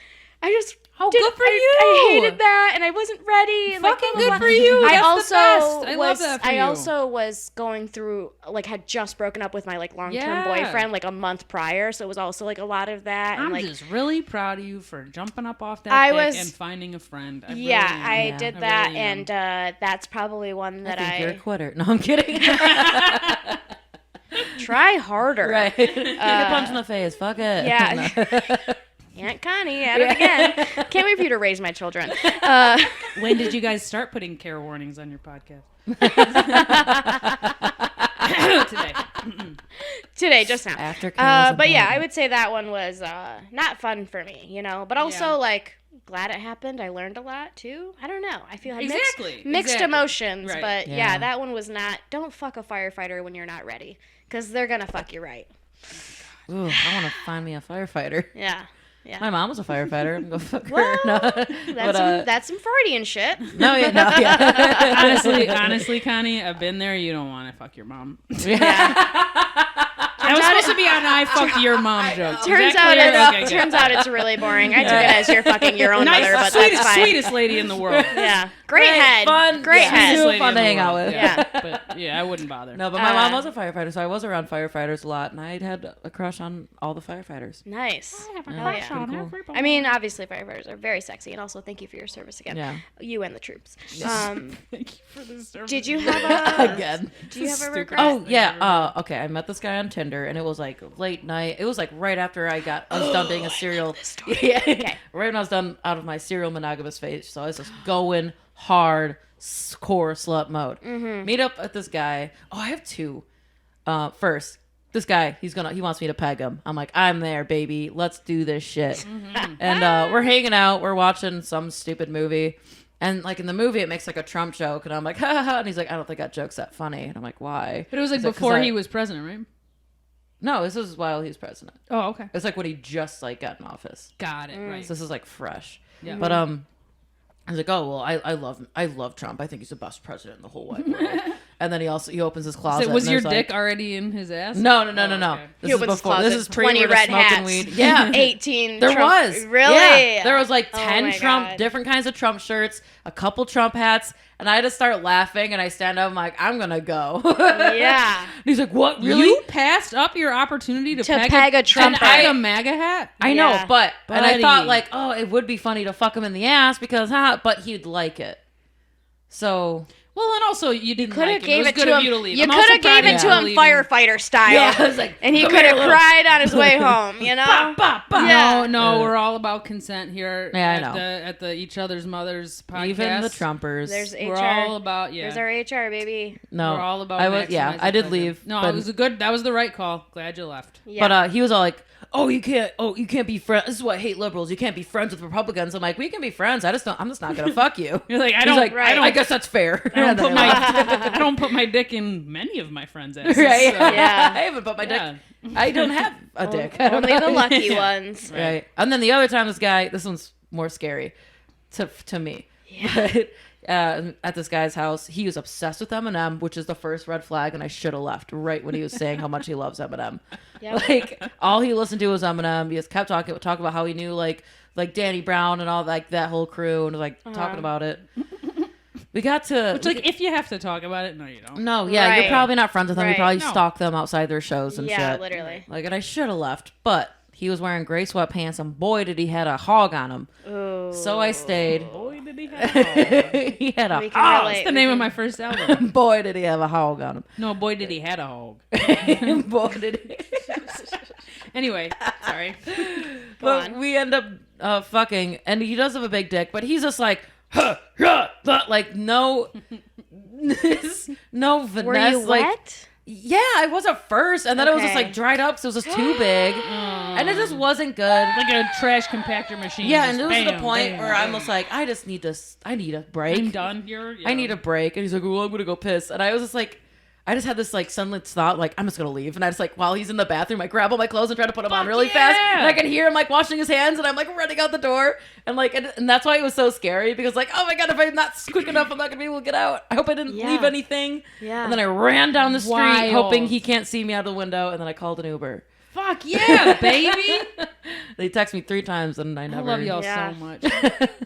I just
good for you.
I hated that and I wasn't ready. And,
Fucking
like, blah, blah,
good
blah.
for you.
I
That's
also
the best. I
was
love that for
I
you.
also was going through like had just broken up with my like long-term
Yeah.
boyfriend like a month prior, so it was also like a lot of that.
I'm
and, like,
just really proud of you for jumping up off that
I
dick
was-
and finding a friend. I
yeah,
really am.
I
Yeah.
did
I
that,
really am.
and that's probably one that
I think you're a
I
quitter. No, I'm kidding.
try harder.
Right. Take a punch in the face. Fuck it.
Yeah. Aunt Connie at it again. Can't wait for you to raise my children.
When did you guys start putting care warnings on your podcast? Today.
Today, just now.
After chaos
but yeah,
and
I would say that one was not fun for me, you know. But also,
Yeah.
like, glad it happened. I learned a lot too. I don't know. I feel like
Exactly.
mixed emotions.
Right.
But yeah,
Yeah.
that one was not. Don't fuck a firefighter when you're not ready, because they're gonna fuck you right.
Ooh, I want to find me a firefighter.
Yeah. Yeah.
My mom was a firefighter. I'm gonna fuck her.
Well,
No.
that's some Freudian shit.
No, yeah.
honestly, Connie, I've been there. You don't want to fuck your mom.
Yeah.
That was supposed to be an I fucked your mom joke. Is
Turns
that
out
clear?
it's
Okay, good.
turns out it's really boring. I took it as you're fucking your own
Nice,
mother, but
sweetest,
that's fine.
sweetest lady in the world.
Yeah. Great head.
Fun.
Great
Yeah.
head.
Super
Lady
fun
in
to
the
hang out
world.
with.
Yeah.
But yeah, I wouldn't bother.
No, but my mom was a firefighter, so I was around firefighters a lot, and I had a crush on all the firefighters.
Nice.
I have a
Yeah,
crush
that's
on
pretty cool.
everybody.
I mean, obviously, firefighters are very sexy, and also thank you for your service again.
Yeah.
You and the troops.
Thank you for this service.
Did you have a?
Again.
Do you have a
Stupid.
regret?
Oh yeah. Okay. I met this guy on Tinder, and it was like late night. It was like right after I was done being a serial. Yeah.
Okay.
Right when I was done out of my serial monogamous phase, so I was just going hard, core slut mode.
Mm-hmm.
Meet up with this guy. Oh, I have two. First, this guy, he wants me to peg him. I'm like, I'm there, baby. Let's do this shit.
Mm-hmm.
And we're hanging out. We're watching some stupid movie. And like in the movie, it makes like a Trump joke, and I'm like, ha ha ha. And he's like, I don't think that joke's that funny. And I'm like, why?
But it was like
He's
before
"'Cause
he was president, right?
No, this is while he's president.
Oh, okay.
It's like when he just like got in office.
Got it. Right.
So this is like fresh.
Yeah.
But I was like, oh well, I love Trump. I think he's the best president in the whole wide world. And then he opens his closet.
So was
and
your
there's,
dick
like,
already in his ass?
No.
Okay.
This is before. This is pre
20 red
smoking
hats.
weed. Yeah.
18.
There
Trump.
was.
Really?
Yeah. There was like
Oh
10
my
Trump,
God.
different kinds of Trump shirts, a couple Trump hats, and I just start laughing and I stand up. I'm like, I'm going to go.
Yeah.
And he's like, what? Really?
You passed up your opportunity to
peg a Trumper.
and a MAGA hat?
I know,
Yeah.
but and I thought
Buddy.
like, oh, it would be funny to fuck him in the ass because, but he'd like it. So
Well, and also you didn't
Could have
like
gave
it.
it
Was good
to
of
him.
you to leave.
You
I'm
could
also
have
proud
gave
of
it
you
to him
leaving.
firefighter style.
yeah, I was like,
And he
come
could
here,
have
little-
cried on his way home, you know? Yeah.
No, we're all about consent here.
Yeah, I
at
know.
at the Each Other's Mothers podcast.
Even the Trumpers.
There's
We're
HR.
all about
There's our HR, baby.
no,
We're all about.
I was
maximizing
I did
pleasure.
leave.
No,
but,
it was a good. That was the right call. Glad you left.
Yeah.
But he was all like, you can't be friends. This is why I hate liberals. You can't be friends with Republicans. I'm like, we can be friends. I'm just not gonna fuck you.
You're like, I
He's
don't.
like,
Right.
I guess that's fair.
I don't
And
put
then
my.
left.
I don't put my dick in many of my friends' asses.
Right?
so-
Yeah.
I haven't put my dick.
Yeah.
I don't have a dick. I don't
Only
know.
the lucky
Yeah.
ones.
Right. And then the other time, this one's more scary to me. But, at this guy's house, he was obsessed with Eminem, which is the first red flag, and I should have left right when he was saying how much he loves Eminem.
Yep.
Like all he listened to was Eminem. He just kept talking about how he knew like Danny Brown and all like that whole crew, and was like talking about it. We got to
Which, like, if you have to talk about it, no, you don't.
no, yeah,
Right.
you're probably not friends with them. You
Right.
probably
No.
stalk them outside their shows and
Yeah,
shit.
literally.
Like, and I should have left, but he was wearing gray sweatpants, and boy, did he had a hog on him.
Ooh.
So I stayed.
Boy, did he have a hog.
He had a
We can
hog.
relate.
That's the name of my first album.
Boy, did he have a hog on
No, boy, did he had a hog.
him. Boy, did he.
Anyway, sorry.
But we end up fucking, and he does have a big dick, but he's just like, like no finesse.
Were you
like,
wet?
yeah, I was at first, and then it was just
Okay.
like dried up, so it was just too big, and it just wasn't good.
Like a trash compactor machine.
Yeah,
just
and it was to the
bam,
point
bam,
where I'm
bam.
just like, I need a break.
I'm done here.
I need a break. And he's like, well, I'm gonna go piss. And I was just like, I just had this like sunlit thought, like, I'm just gonna leave. And I just like, while he's in the bathroom, I grab all my clothes and try to put them on really fast. And I can hear him like washing his hands, and I'm like running out the door. And like, and that's why it was so scary, because like, oh my god, if I'm not quick enough, I'm not gonna be able to get out. I hope I didn't
Yeah.
leave anything.
Yeah.
And then I ran down the street,
Wild.
hoping he can't see me out of the window. And then I called an Uber.
Fuck yeah, baby.
They text me 3 times, and I
I
never.
love y'all
Yeah.
so much.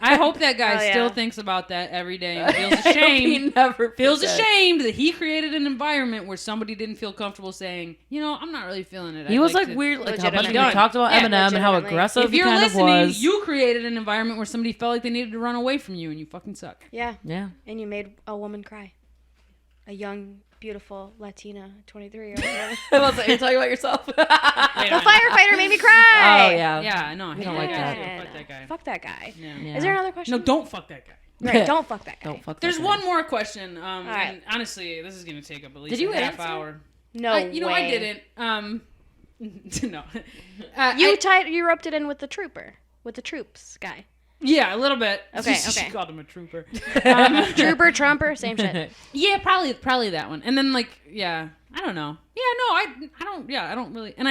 I hope that guy
Oh, yeah.
still thinks about that every day and feels
I hope he
ashamed.
never
Feels
forgets.
ashamed that he created an environment where somebody didn't feel comfortable saying, you know, I'm not really feeling it.
He
I'd
was
like
like
to-
weird, like how much we
Legitimately.
talked about
Yeah,
Eminem and how
legitimately.
aggressive
If
he
you're
kind
listening,
of was.
you created an environment where somebody felt like they needed to run away from you, and you fucking suck.
Yeah.
Yeah.
And you made a woman cry. A young, beautiful Latina 23-year-old woman.
I wasn't. You're talking about yourself.
Wait a
The
minute.
firefighter made me cry.
Oh yeah.
Yeah, I know. I
don't
hate
like
that.
that.
guy. Fuck that guy.
Fuck that guy.
Yeah.
Yeah.
Is there another question?
No, don't fuck that guy.
Right, don't fuck that guy.
Don't fuck.
There's
that
one
guy.
more question.
right.
And honestly, this is gonna take up at least
Did you
a half
answer?
hour.
No
You know, I
way.
didn't. No.
You roped it in with the trooper, with the troops guy.
Yeah, a little bit.
Okay,
She
okay.
called him a trooper.
Trooper, Trumper, same shit.
Yeah, probably that one. And then like, yeah, I don't know. Yeah, no, I don't. Yeah, I don't really. And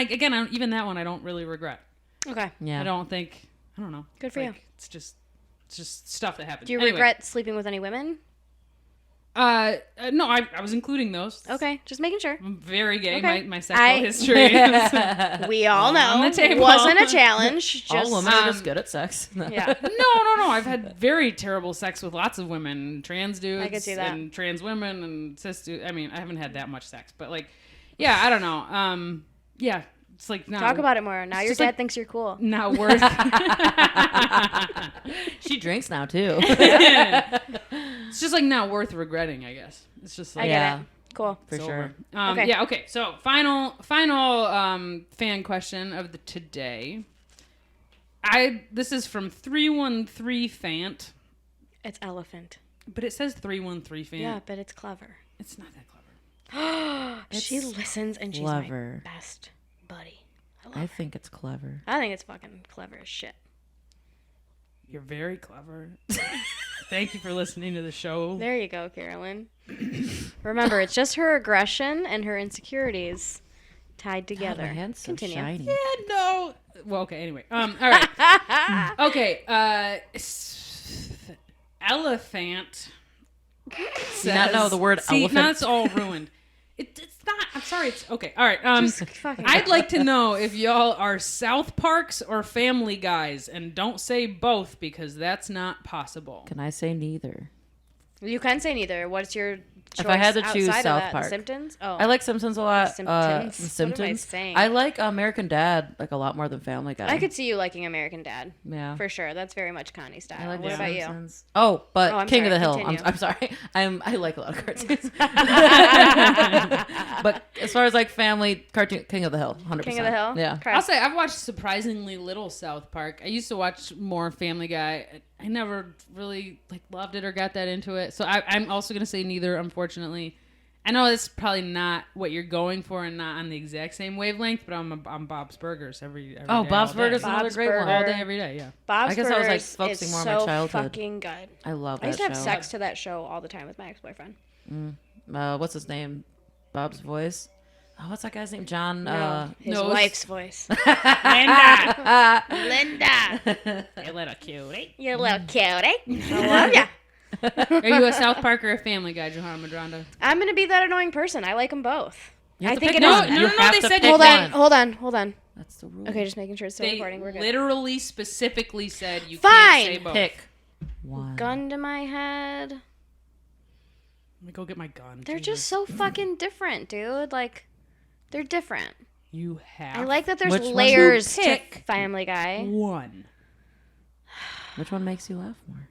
even that one, I don't really regret.
Okay.
Yeah.
I don't think. I don't know.
Good for you.
It's just stuff that happens.
Do you
Anyway,
regret sleeping with any women?
No, I was including those.
Okay, just making sure.
I'm very gay.
Okay.
My sexual
I-
history. Is,
We all know.
On the table.
Wasn't a challenge.
All
Just
women are just good at sex.
yeah.
no. I've had very terrible sex with lots of women, trans dudes,
I could see that.
and trans women, and cis dudes. I mean, I haven't had that much sex, but like, yeah, I don't know. Yeah, it's like not,
Talk about it more. Now your
just
dad
like-
thinks you're cool.
not worth.
She drinks now too.
It's just like not worth regretting, I guess. It's just
I
like
get
Yeah.
it. Cool.
For
it's
sure.
over.
Okay.
Yeah. Okay. So final fan question of the today. This is from 313 Fant,
It's elephant.
but it says 313 Fant.
Yeah, but it's clever.
It's not that clever.
She listens and she's
clever.
my best buddy. I love
I
her.
think it's clever.
I think it's fucking clever as shit.
You're very clever. Thank you for listening to the show.
There you go, Carolyn. Remember, it's just her aggression and her insecurities tied together.
God, my hand's so
Continue.
shiny.
Yeah, no. Well, okay. Anyway, all right. Okay. Elephant.
Do you not know the word
See,
elephant?
now it's all ruined. It's not. I'm sorry. It's okay. All right.
Fucking
I'd like to know if y'all are South Parks or Family Guys, and don't say both because that's not possible.
Can I say neither?
You can say neither. What's your choice
If I had to choose
outside of
South
that?
Park.
The Simpsons? Oh.
I like Simpsons a lot.
Simpsons?
Simpsons.
What am I saying?
I like American Dad like a lot more than Family Guy.
I could see you liking American Dad.
Yeah.
For sure. That's very much Connie style.
I like
What
The
about you?
Simpsons. Oh, but
Oh, I'm
King
sorry,
of the Hill.
continue.
I'm sorry. I like a lot of cartoons. But as far as like family cartoon, King of the Hill, 100%.
King of the Hill?
Yeah.
Chris?
I'll say I've watched surprisingly little South Park. I used to watch more Family Guy. I never really loved it or got that into it. So I'm also gonna say neither, unfortunately. I know it's probably not what you're going for and not on the exact same wavelength, but I'm Bob's Burgers every
Oh,
day,
Bob's
all day.
Burgers is another
Bob's
great one.
Burger.
all day, every day. Yeah.
Bob's
I guess I was, like,
Burgers
focusing
is
more on my
so
childhood.
fucking good.
I love that
I used to have
show.
sex to that show all the time with my ex-boyfriend.
What's his name? Bob's voice. Oh, what's that guy's name? John.
His
Nose.
wife's voice.
Linda.
Linda.
You little cutie.
You little cutie. I love ya.
Are you a South Park or a Family Guy, Johanna Medranda?
I'm going to be that annoying person. I like them both.
You have
I
to
think
pick
it
one.
is.
No,
You
no,
have
they
to
said
pick
Hold
one.
on. Hold on.
That's the rule.
Okay, just making sure it's still
They
recording. We're good.
literally specifically said you
Fine.
can't say both.
Pick one.
Gun to my head.
Let me go get my gun.
They're
Jesus.
just so fucking different, dude. Like, they're different.
You have.
I like that there's
Which one?
layers to
Pick
Family Guy.
one.
Which one makes you laugh more?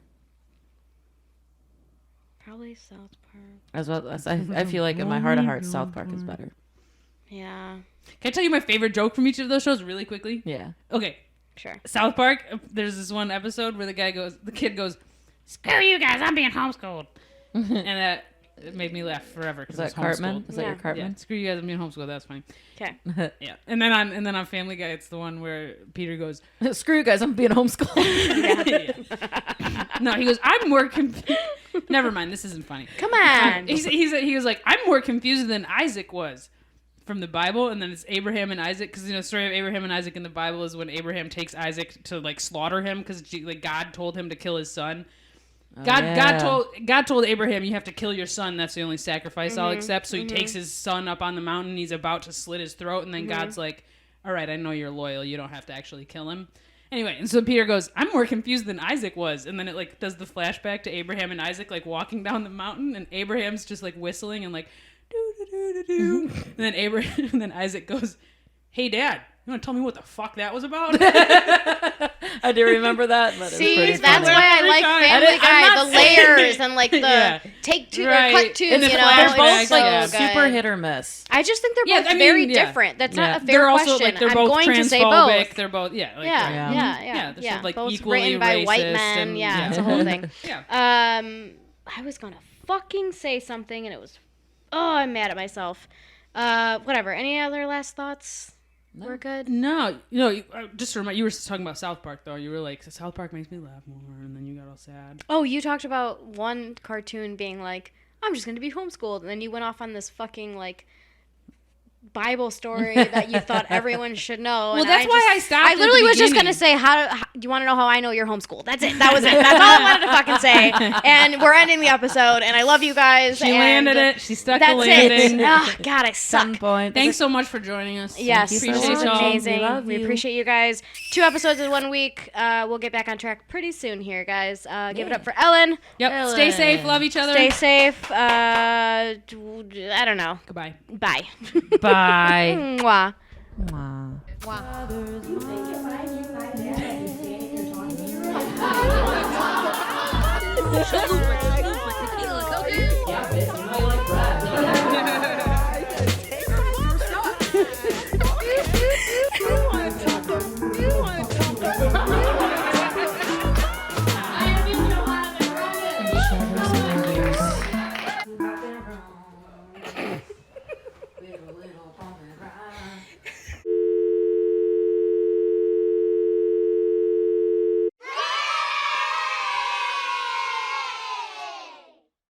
Probably South Park.
As well as I feel like in my heart of hearts, South Park is better.
Yeah,
Can I tell you my favorite joke from each of those shows really quickly?
Yeah.
Okay.
sure.
South Park, there's this one episode where the kid goes,
Screw you guys, I'm being homeschooled.
and it made me laugh forever
Is
because
that
it's
Cartman?
homeschooled.
Is that your
Yeah.
Yeah,
Cartman?
screw you guys, I'm being homeschooled. That's funny.
Okay.
Yeah, and then on Family Guy, it's the one where Peter goes,
Screw you guys, I'm being homeschooled.
Yeah. No, he goes, I'm more confused. Never mind, this isn't funny.
Come on.
He was like, I'm more confused than Isaac was from the Bible, and then it's Abraham and Isaac, because the story of Abraham and Isaac in the Bible is when Abraham takes Isaac to slaughter him because God told him to kill his son. God told Abraham, you have to kill your son. That's the only sacrifice I'll accept. So he takes his son up on the mountain. He's about to slit his throat, and then God's like, all right, I know you're loyal. You don't have to actually kill him. Anyway, and so Peter goes, I'm more confused than Isaac was. And then it does the flashback to Abraham and Isaac walking down the mountain, and Abraham's just whistling and do. And then and then Isaac goes, hey Dad, you want to tell me what the fuck that was about?
I do remember that. But
See,
it was pretty
that's
funny.
why I
Every
like
time.
Family
I'm
Guy.
not
The
saying
layers
it.
and the
Yeah.
take two
Right.
or cut two.
And the
You know,
They're
flashbacks,
both
it's
like
so
super
good.
hit or miss.
I just think they're
Yeah,
both
I mean,
very
yeah.
different. That's
Yeah.
not a fair
They're also
question.
they're
I'm
both
going to say
transphobic.
both.
They're both
Yeah,
they're
yeah.
sort of
Both
equally
written by
racist
white men.
and,
Yeah, it's a whole thing.
Yeah.
I was gonna fucking say something and it was, I'm mad at myself. Whatever. Any other last thoughts?
No.
We're good.
No, just to remind you were talking about South Park though. You were like, South Park makes me laugh more, and then you got all sad.
Oh, you talked about one cartoon being like, I'm just gonna be homeschooled, and then you went off on this fucking Bible story that you thought everyone should know.
Well,
and
that's why I stopped
I
at
literally
the
was just
beginning.
gonna say, how do you want to know how I know you're homeschooled? That's it. That was it. That's all I wanted to fucking say. And we're ending the episode. And I love you guys.
She
and
landed it. She stuck
That's
the landing.
it. Oh, God, I
Some
suck.
point.
Thanks so much for joining us.
Yes,
you
this
so
was
Appreciate y'all.
amazing.
We love
We
you.
appreciate you guys. 2 episodes in 1 week. We'll get back on track pretty soon here, guys. Give it up for Ellen.
Yep. Stay safe. Love each other.
Stay safe. I don't know.
Goodbye.
Bye.
Bye.
Mwah.
Mwah.